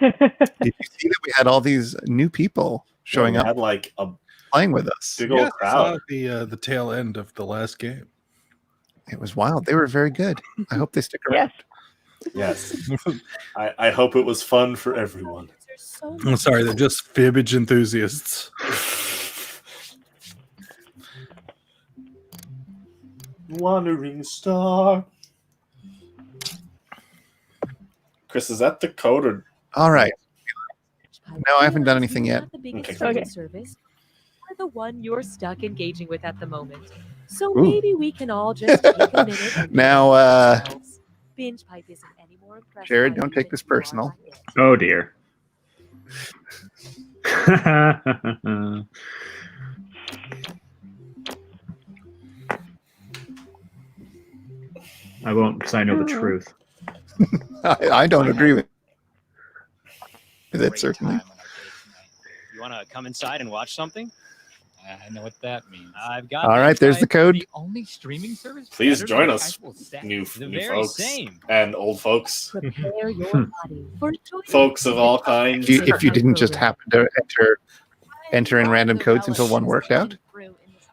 Did you see that we had all these new people showing We up, had like a playing with us? big old Yes, I saw crowd. the tail end of the last game. It was wild. They were very good. I hope they stick around. Yes. I hope it was fun for everyone. I'm sorry, they're just Fibbage enthusiasts. Wandering star. Chris, is that the code or? All right. No, I haven't done anything yet. Not the biggest Okay. streaming Okay. service, or the one you're stuck engaging with at the moment. So Ooh. maybe we can all just take a minute and Now, ourselves. Binge Pipe isn't any more impressive. Jared, by don't me take than this you are personal. by it. Oh dear. I won't, because I know the truth. I don't agree with it, certainly. You want to come inside and watch something? I know what that means. I've got. All right, there's the code. The only streaming service. Please better join than us, casual sex. new The new very folks same. and old folks, Prepare your body for folks of all kinds. If you didn't just happen to enter in random codes until one worked out,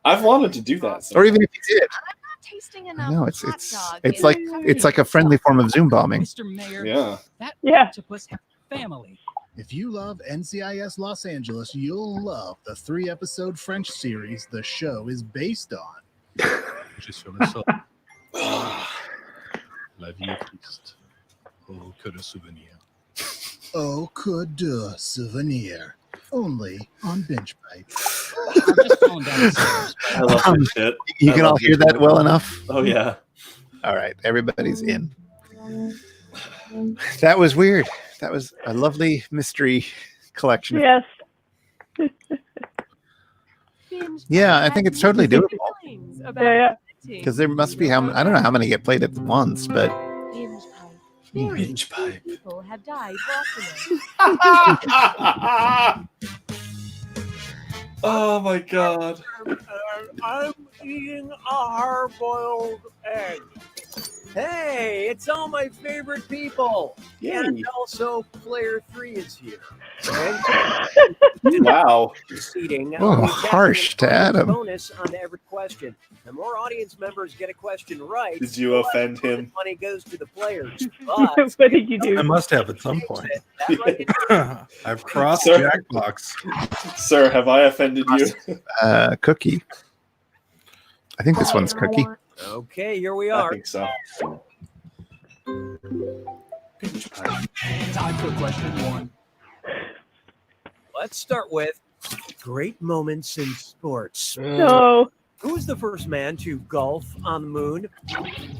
I've wanted to do that. or even if you did, Tasting I enough know hot dog it's in like a it's like a friendly form of Zoom bombing. Mr. Mayor, Yeah. that Yeah. octopus has a family. If you love NCIS Los Angeles, you'll love the 3-episode French series the show is based on. Juste sur le sol. La vie est triste. Oh, que de souvenirs. Oh, que de souvenir. Only on Binge Pipe. I'm just falling down the stairs. I love this shit. You I can love all this hear that shit. well enough. Oh yeah. All right, everybody's in. That was weird. That was a lovely mystery collection. Yes. Yeah, I think it's totally doable. Yeah. Because there must be I don't know how many get played at once, but Binge Pipe. People have died watching Oh my god. I'm eating a hard-boiled egg. Hey, it's all my favorite people. And also, Player 3 is here. Wow. Proceeding. Oh, I'll be harsh to getting a Adam. bonus on every question. The more audience members get a question right, Did you the less offend him? money goes to the players. But What did you do? I must have at some point. that might be I've crossed Sir. Jackbox. Sir, have I offended you? Cookie. I think this one's Cookie. Okay, here we I are. think so. Time for question one. Let's start with great moments in sports. No. Who was the first man to golf on the moon?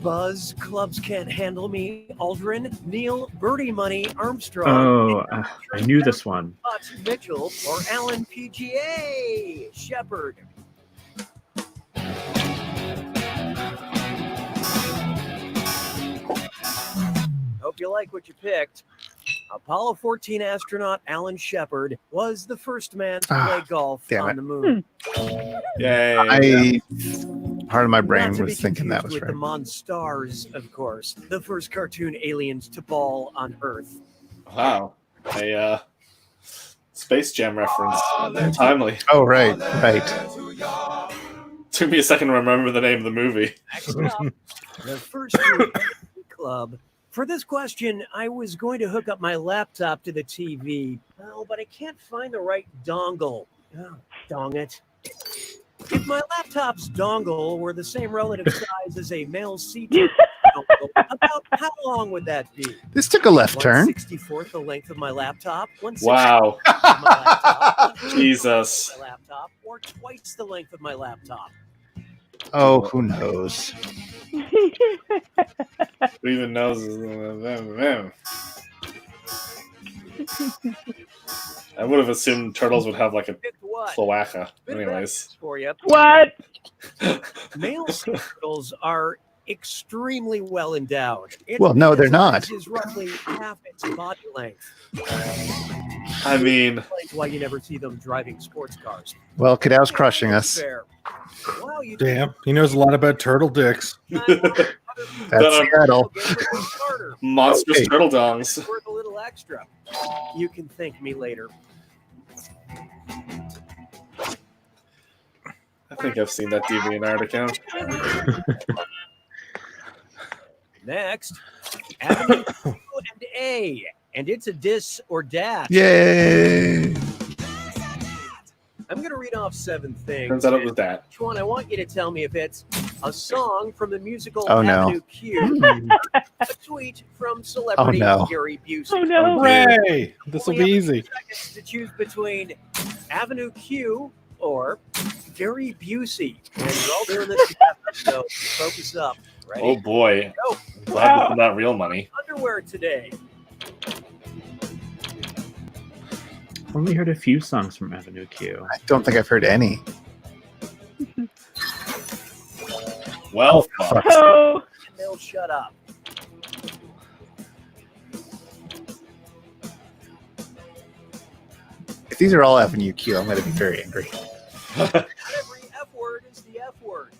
Buzz, Clubs Can't Handle Me, Aldrin, Neil, Birdie Money, Armstrong, Oh, I knew this one. Butts, Mitchell, or Alan PGA Shepard? Hope you like what you picked. Apollo 14 astronaut Alan Shepard was the first man to play golf damn on it. the moon. Yay. Part of my brain Not to was be thinking that confused was with right. the Monstars, of course, the first cartoon aliens to ball on Earth. Wow. A Space Jam reference. Timely. Oh, right. Took me a second to remember the name of the movie. Next up, the first club. For this question, I was going to hook up my laptop to the TV, but I can't find the right dongle. Oh, dong it. If my laptop's dongle were the same relative size as a male CT dongle, about how long would that be? This took a left turn. 1/64th the length of my laptop. 1/64th Wow. of my laptop, 1/4th Jesus. of my laptop, or twice the length of my laptop. Oh, who knows? Who even knows? I would have assumed turtles would have like a cloaca. Anyways. For you. What? Male turtles are extremely well endowed. Its Well, no, they're size not. Is roughly half its body length. I mean, Explains why you never see them driving sports cars. Well, Cadow's crushing us. Fair. Wow, you Damn, he knows a lot about turtle dicks. That's That, Seattle. monstrous Okay. turtle dongs. worth a little extra. You can thank me later. I think I've seen that DeviantArt account. Next, Avenue Q and A, and it's a dis or dash. Yay! I'm going to read off 7 things. Turns out it was that. Each one, I want you to tell me if it's a song from the musical Oh, no. Avenue Q, a tweet from celebrity Oh, no. Gary Busey. Oh no! Hooray! This will be easy. Seconds to choose between Avenue Q or Gary Busey. And you're all doing this together, so focus up. Ready? Oh boy. Go. Glad this is not real money. Underwear today. I've only heard a few songs from Avenue Q. I don't think I've heard any. Well, fuck. Oh, And they'll shut up. If these are all Avenue Q, I'm going to be very angry. Not every F word is the F word.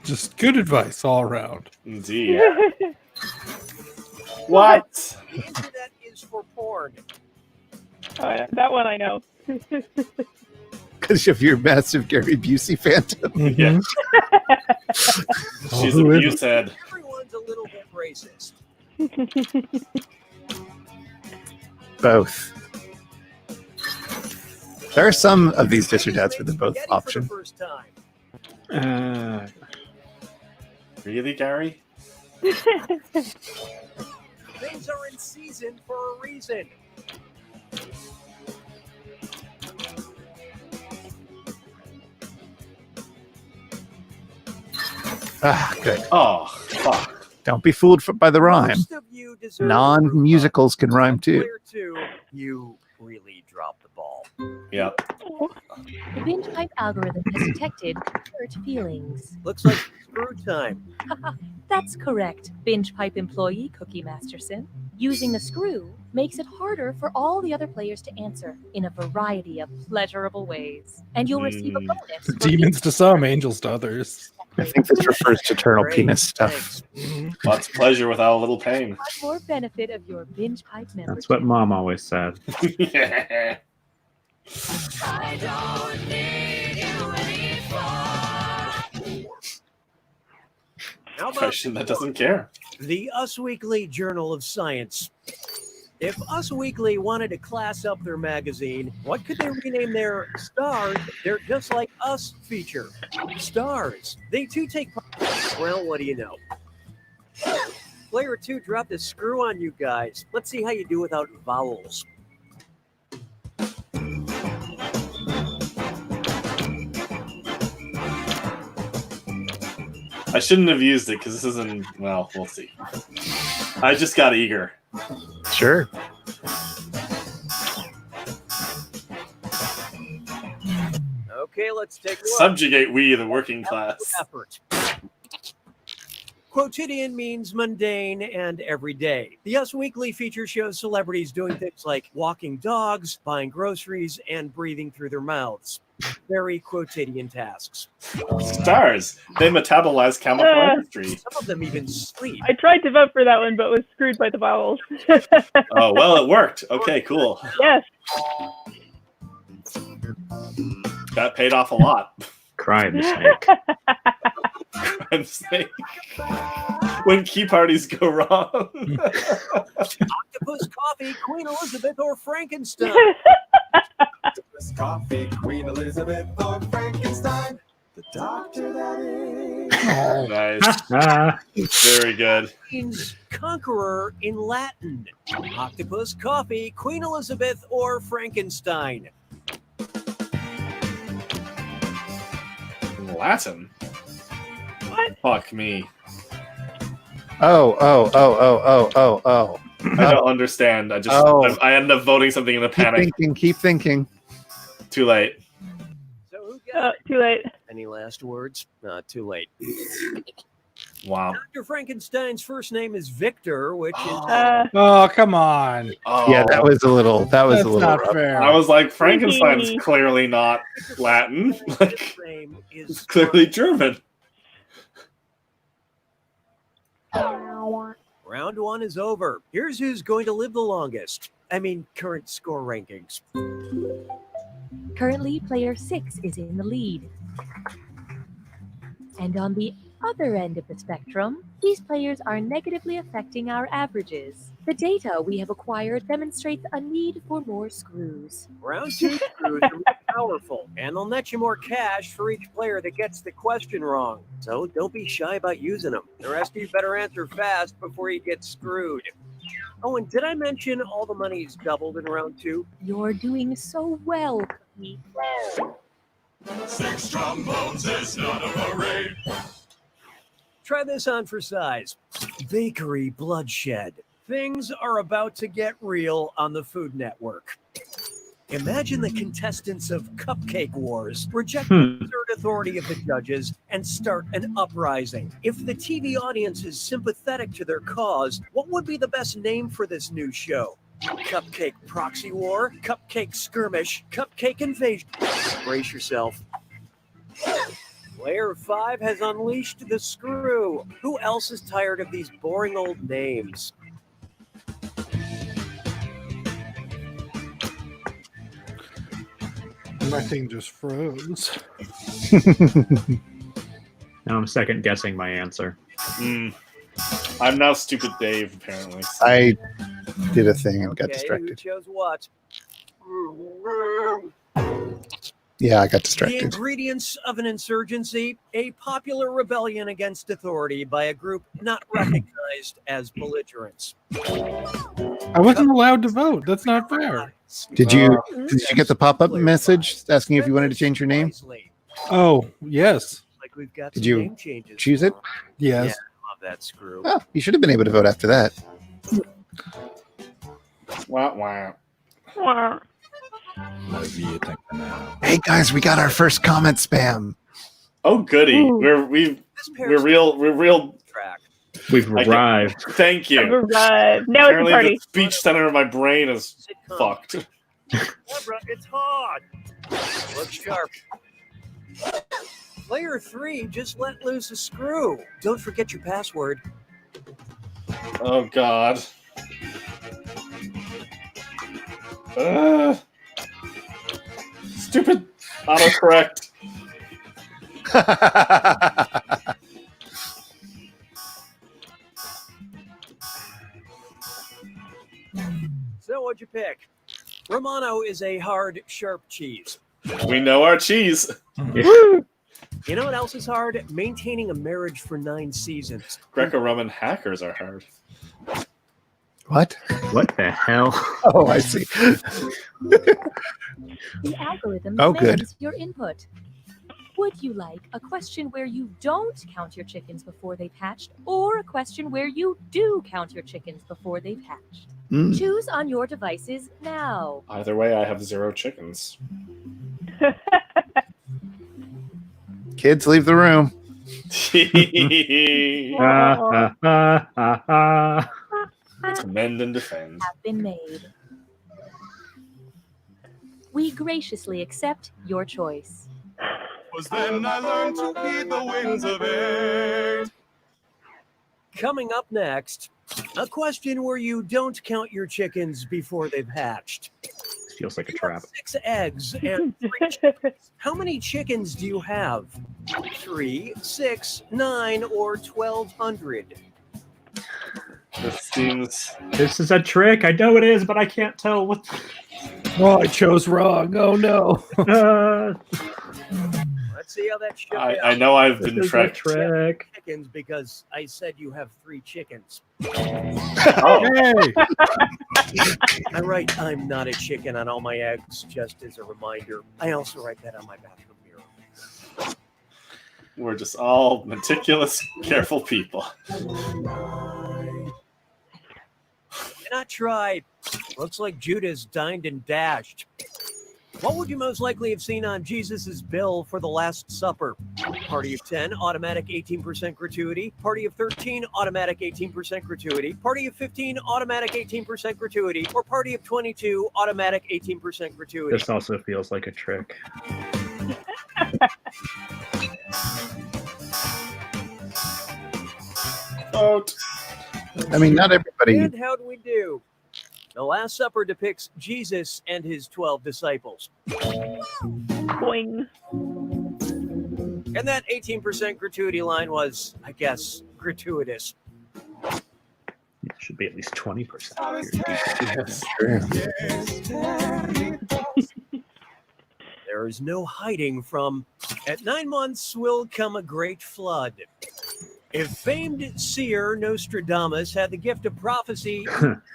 Just good advice all around. Indeed. What? The internet is for porn. Oh, yeah, that one I know. Because of your massive Gary Busey fandom. Yeah. Oh, She's a who Buse isn't? head. Everyone's a little bit racist. Both. There are some of these dish or dads where they're both Getting for the option. first time. Really, Gary? Things are in season for a reason. Ah, good. Oh, fuck. Don't be fooled by the rhyme. Most of you deserve Non-musicals can rhyme too. Player 2, you really dropped the ball. Yeah. The binge pipe algorithm has detected hurt feelings. Looks like screw time. That's correct, binge pipe employee Cookie Masterson. Using the screw makes it harder for all the other players to answer in a variety of pleasurable ways. And you'll receive a bonus. for Demons to some, angels to others. I think this refers to eternal Great, penis stuff. Lots of pleasure without a little pain. much more benefit of your binge pipe membership. That's what Mom always said. Yeah. How about Question that doesn't care. the Us Weekly Journal of Science? If Us Weekly wanted to class up their magazine, what could they rename their Stars? They're Just Like Us feature. Stars. They too take part. Well, what do you know? Player 2 dropped a screw on you guys. Let's see how you do without vowels. I shouldn't have used it because this isn't. Well, we'll see. I just got eager. Sure. Okay, let's take a look. Subjugate we, the working class. Effort. Quotidian means mundane and everyday. The Us Weekly feature shows celebrities doing things like walking dogs, buying groceries, and breathing through their mouths. Very quotidian tasks. Stars. They metabolize chemical chemistry. Some of them even sleep. I tried to vote for that one, but was screwed by the vowels. Oh, well, it worked. Okay, cool. Yes. That paid off a lot. Crime snake. I'm saying. When key parties go wrong. Octopus coffee, Queen Elizabeth, or Frankenstein. Octopus coffee, Queen Elizabeth, or Frankenstein. The doctor that is. Nice. Very good. Means conqueror in Latin. Octopus coffee, Queen Elizabeth, or Frankenstein. In Latin? What? Fuck me. Oh. I don't understand. I just I ended up voting something in a panic. Keep thinking. Too late. So who Too late. Any last words? Too late. Wow. Dr. Frankenstein's first name is Victor, which is Oh, come on. Yeah, that was a little. That was That's a little not rough. fair. I was like, Frankenstein's clearly not Latin. Like, name it's is clearly German. Round 1 is over. Here's who's going to live the longest. I mean, current score rankings. Currently, player 6 is in the lead. And on the other end of the spectrum, these players are negatively affecting our averages. The data we have acquired demonstrates a need for more screws. Round 2 screws are more powerful, and they'll net you more cash for each player that gets the question wrong. So don't be shy about using them. The rest of you better answer fast before you get screwed. Oh, and did I mention all the money's doubled in round 2? You're doing so well, Cookie. 6 trombones is not a parade. Try this on for size. Bakery bloodshed. Things are about to get real on the Food Network. Imagine the contestants of Cupcake Wars reject the third authority of the judges and start an uprising. If the TV audience is sympathetic to their cause, what would be the best name for this new show? Cupcake Proxy War, Cupcake Skirmish, Cupcake Invasion. Brace yourself. Player 5 has unleashed the screw. Who else is tired of these boring old names? My thing just froze. Now I'm second guessing my answer. I'm now stupid Dave, apparently. I did a thing and got Okay, who distracted. chose what? Yeah, I got The distracted. ingredients of an insurgency, a popular rebellion against authority by a group not recognized as belligerents. I wasn't allowed to vote. That's not fair. Did you get the pop-up message asking if you wanted to change your name? Oh, yes. Like we've got Did some you name changes. choose it? Yeah, Yes. I love that screw. Oh, you should have been able to vote after that. Wow, wow. Wow. Hey guys, we got our first comment spam. Oh, goody. Ooh. We're real. Track. We've I can- arrived. Thank you. Arrived. Now it's a Apparently, party. the speech center of my brain is fucked. Deborah, it's hard. Look sharp. Player 3 just let loose a screw. Don't forget your password. Oh God. Stupid autocorrect. So what'd you pick? Romano is a hard, sharp cheese. We know our cheese. You know what else is hard? Maintaining a marriage for 9 seasons. Greco-Roman hackers are hard. What? What the hell? Oh, I see. The algorithm Oh, good. demands your input. Would you like a question where you don't count your chickens before they've hatched, or a question where you do count your chickens before they've hatched? Choose on your devices now. Either way, I have 0 chickens. Kids, leave the room. Commend and defend. Have been made. We graciously accept your choice. Was then I learned to heed the winds of air. Coming up next, a question where you don't count your chickens before they've hatched. Feels like a trap. 6 eggs and 3 chickens. How many chickens do you have? 3, 6, 9, or 1,200? This seems. This is a trick. I know it is, but I can't tell what. Oh, I chose wrong. Oh no. Let's see how that shows. I know I've been tricked. Trick. Chickens because I said you have 3 chickens. Oh. Hey. I write I'm not a chicken on all my eggs just as a reminder. I also write that on my bathroom mirror. We're just all meticulous, careful people. Cannot try. Looks like Judah's dined and dashed. What would you most likely have seen on Jesus' bill for the Last Supper? Party of 10, automatic 18% gratuity. Party of 13, automatic 18% gratuity. Party of 15, automatic 18% gratuity. Or party of 22, automatic 18% gratuity. This also feels like a trick. Vote. I mean, not everybody. And how do we do? The Last Supper depicts Jesus and his 12 disciples. Boing. And that 18% gratuity line was, I guess, gratuitous. It should be at least 20%. That's true. There is no hiding from, at 9 months will come a great flood. If famed seer Nostradamus had the gift of prophecy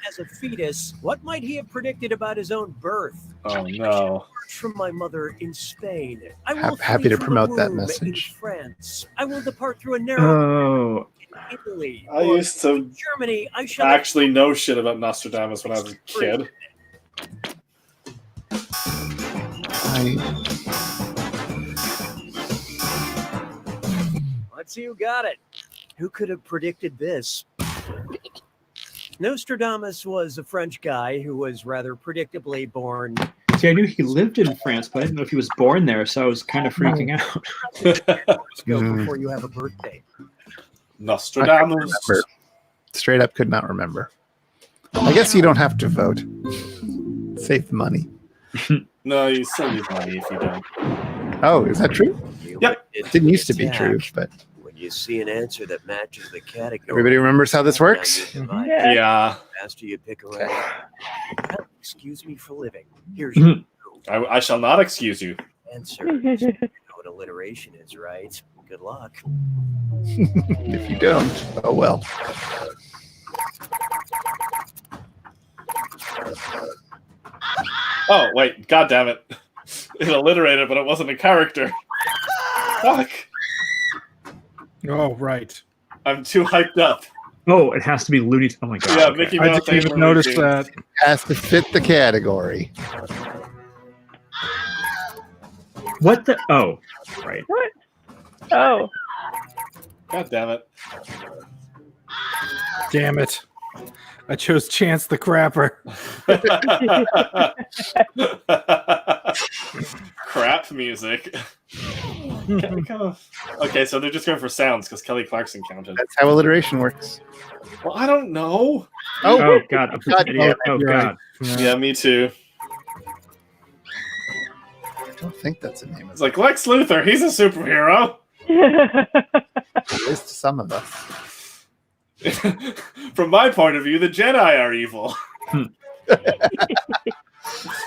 as a fetus, what might he have predicted about his own birth? Oh no! From my mother in Spain, I will Happy to flee from promote the that womb message. In France, I will depart through a narrow Oh, in Italy. I or used to Germany. I shall actually know shit about Nostradamus when I was a kid. Let's see who got it. Who could have predicted this? Nostradamus was a French guy who was rather predictably born. see, I knew he lived in France, but I didn't know if he was born there, so I was kind of freaking out. Go before you have a birthday. Nostradamus. Straight up could not remember. I guess you don't have to vote. Save the money. No, you still need money if you don't. Oh, is that true? Yep. It didn't used to be true, but When you see an answer that matches the category. everybody remembers how this works? Yeah. After you pick a round. Excuse me for living. Here's your I shall not excuse you. answer. You know what alliteration is, right? Good luck. If you don't, oh well. Oh wait, god damn it! It alliterated, but it wasn't a character. Fuck! Oh right. I'm too hyped up. Oh, it has to be Looney Tunes. Oh my god. Yeah, okay. Mickey I Mouse. didn't even ain't notice Looney Tunes. that. Has to fit the category. What the? Oh, right. What? Oh. God damn it! Damn it. I chose Chance the Crapper. Crap music. Okay, so they're just going for sounds because Kelly Clarkson counted. That's how alliteration works. Well, I don't know. Oh god. I'm such God, an idiot. Oh you're god. right. Yeah, me too. I don't think that's a name. It's like Lex Luthor. He's a superhero. It is to some of us. From my point of view, the Jedi are evil.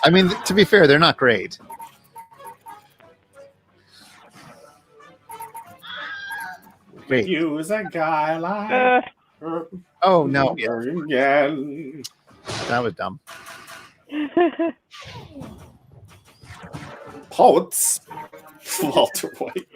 I mean, to be fair, they're not great. Wait. Use a guy like. Oh no! Yeah, Again. that was dumb. Poets. Walter White.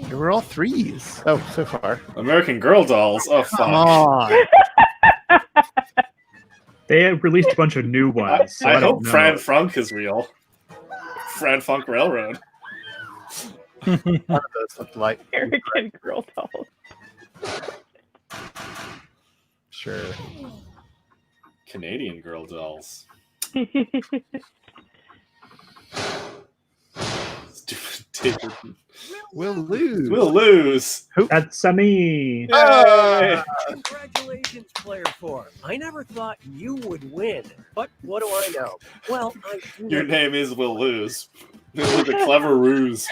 They were all threes. Oh, so far. American Girl dolls. Oh fuck. Come on. They have released a bunch of new ones. So I don't hope know. Fran Funk is real. Fran Funk Railroad. None of those look like. American Girl dolls. Sure. Canadian Girl dolls. Stupid David. We'll lose. We'll lose. That's me. Congratulations, Player 4. I never thought you would win, but what do I know? Well, I do Your know- name is Will Lose. This was a clever ruse.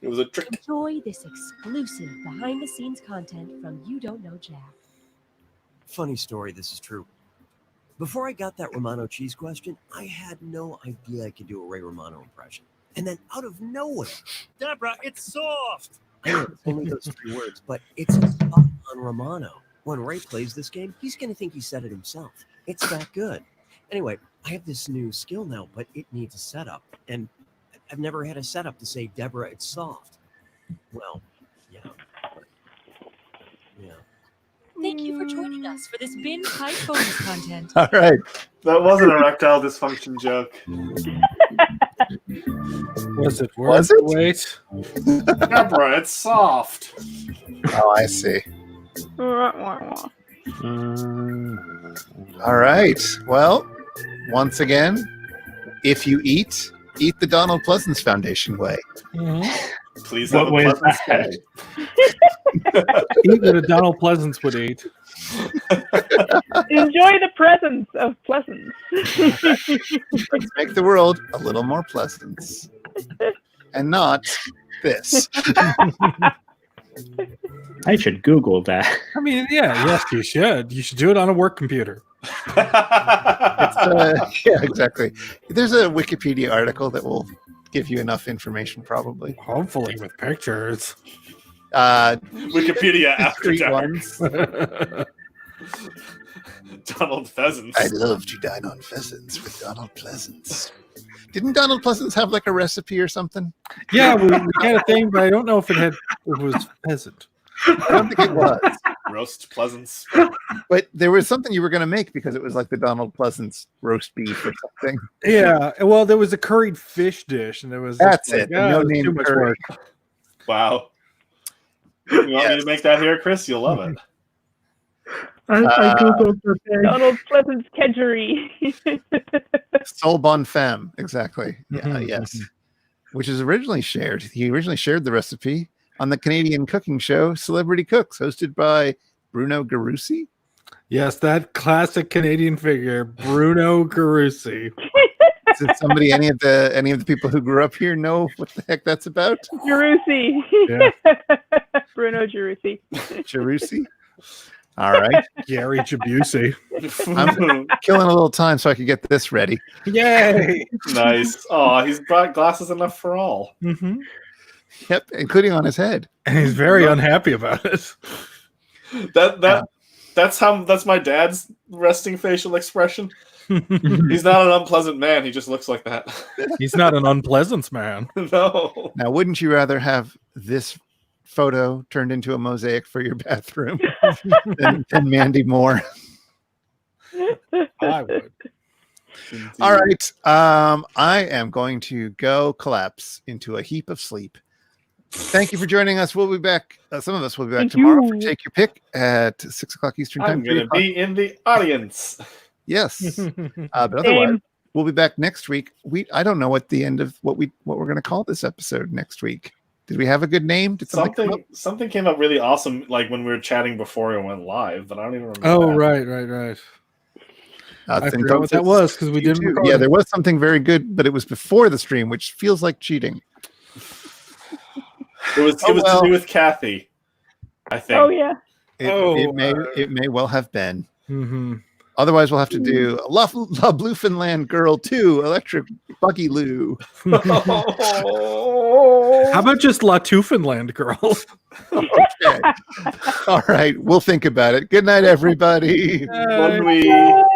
It was a trick. Enjoy this exclusive behind-the-scenes content from You Don't Know Jack. Funny story, this is true. Before I got that Romano cheese question, I had no idea I could do a Ray Romano impression. And then out of nowhere, Deborah, it's soft. I know it's only those 3 words, but it's a spot on Romano. When Ray plays this game, he's going to think he said it himself. It's that good. Anyway, I have this new skill now, but it needs a setup. And I've never had a setup to say, Deborah, it's soft. Well, yeah. Yeah. Thank you for joining us for this binge pipe bonus content. All right. That was an erectile dysfunction joke. Was it worth Was the it? wait? Deborah, it's soft. Oh, I see. All right. Well, once again, if you eat the Donald Pleasance Foundation way. Please What have a way is pleasant that? stay. Eat what a Donald Pleasance would eat. Enjoy the presence of pleasance. Let's make the world a little more pleasant. And not this. I should Google that. I mean, yeah, yes, you should. You should do it on a work computer. Yeah, exactly. There's a Wikipedia article that will give you enough information, probably. Hopefully, with pictures. Wikipedia after Street dark. ones. Donald Pheasants. I'd love to dine on pheasants with Donald Pleasance. Didn't Donald Pleasance have like a recipe or something? Yeah, we had a thing, but I don't know if it was pheasant. I don't think it was. Roast Pleasants. But there was something you were going to make because it was like the Donald Pleasance roast beef or something. Yeah, well, there was a curried fish dish, and there was That's just it. like, No it was name too much curry. work. Wow. You want me to make that here, Chris? You'll love it. I Googled the thing. Donald Pleasance Kedgery. Sol Bon Femme, exactly. Yeah, yes. Which is originally shared. He originally shared the recipe on the Canadian cooking show Celebrity Cooks, hosted by Bruno Garussi. Yes, that classic Canadian figure, Bruno Garussi. Did somebody, any of the people who grew up here, know what the heck that's about? Gerussi. Yeah. Bruno Gerussi. Gerussi. All right. Gary Jabusi. I'm killing a little time so I could get this ready. Yay! Nice. Oh, he's brought glasses enough for all. Mm-hmm. Yep, including on his head. And he's very unhappy about it. That's my dad's resting facial expression. He's not an unpleasant man. He just looks like that. He's not an unpleasant man. No. Now, wouldn't you rather have this photo turned into a mosaic for your bathroom than Mandy Moore? I would. All right. I am going to go collapse into a heap of sleep. Thank you for joining us. We'll be back. Some of us will be back tomorrow for Take Your Pick at 6 o'clock Eastern Time. I'm going to be in the audience. Yes. But otherwise, we'll be back next week. I don't know what the end of what we're going to call this episode next week. Did we have a good name? Did Something came up really awesome, like when we were chatting before it went live, but I don't even remember. Oh, that. right. I forgot what that it's was because we didn't. Yeah, there was something very good, but it was before the stream, which feels like cheating. It was to do with Kathy, I think. Oh yeah. It may well have been. Mm-hmm. Otherwise, we'll have to do La Bluefoundland Girl 2, Electric Buggy Lou. How about just La Toofinland Girl? Okay. All right. We'll think about it. Good night, everybody. Bonne nuit.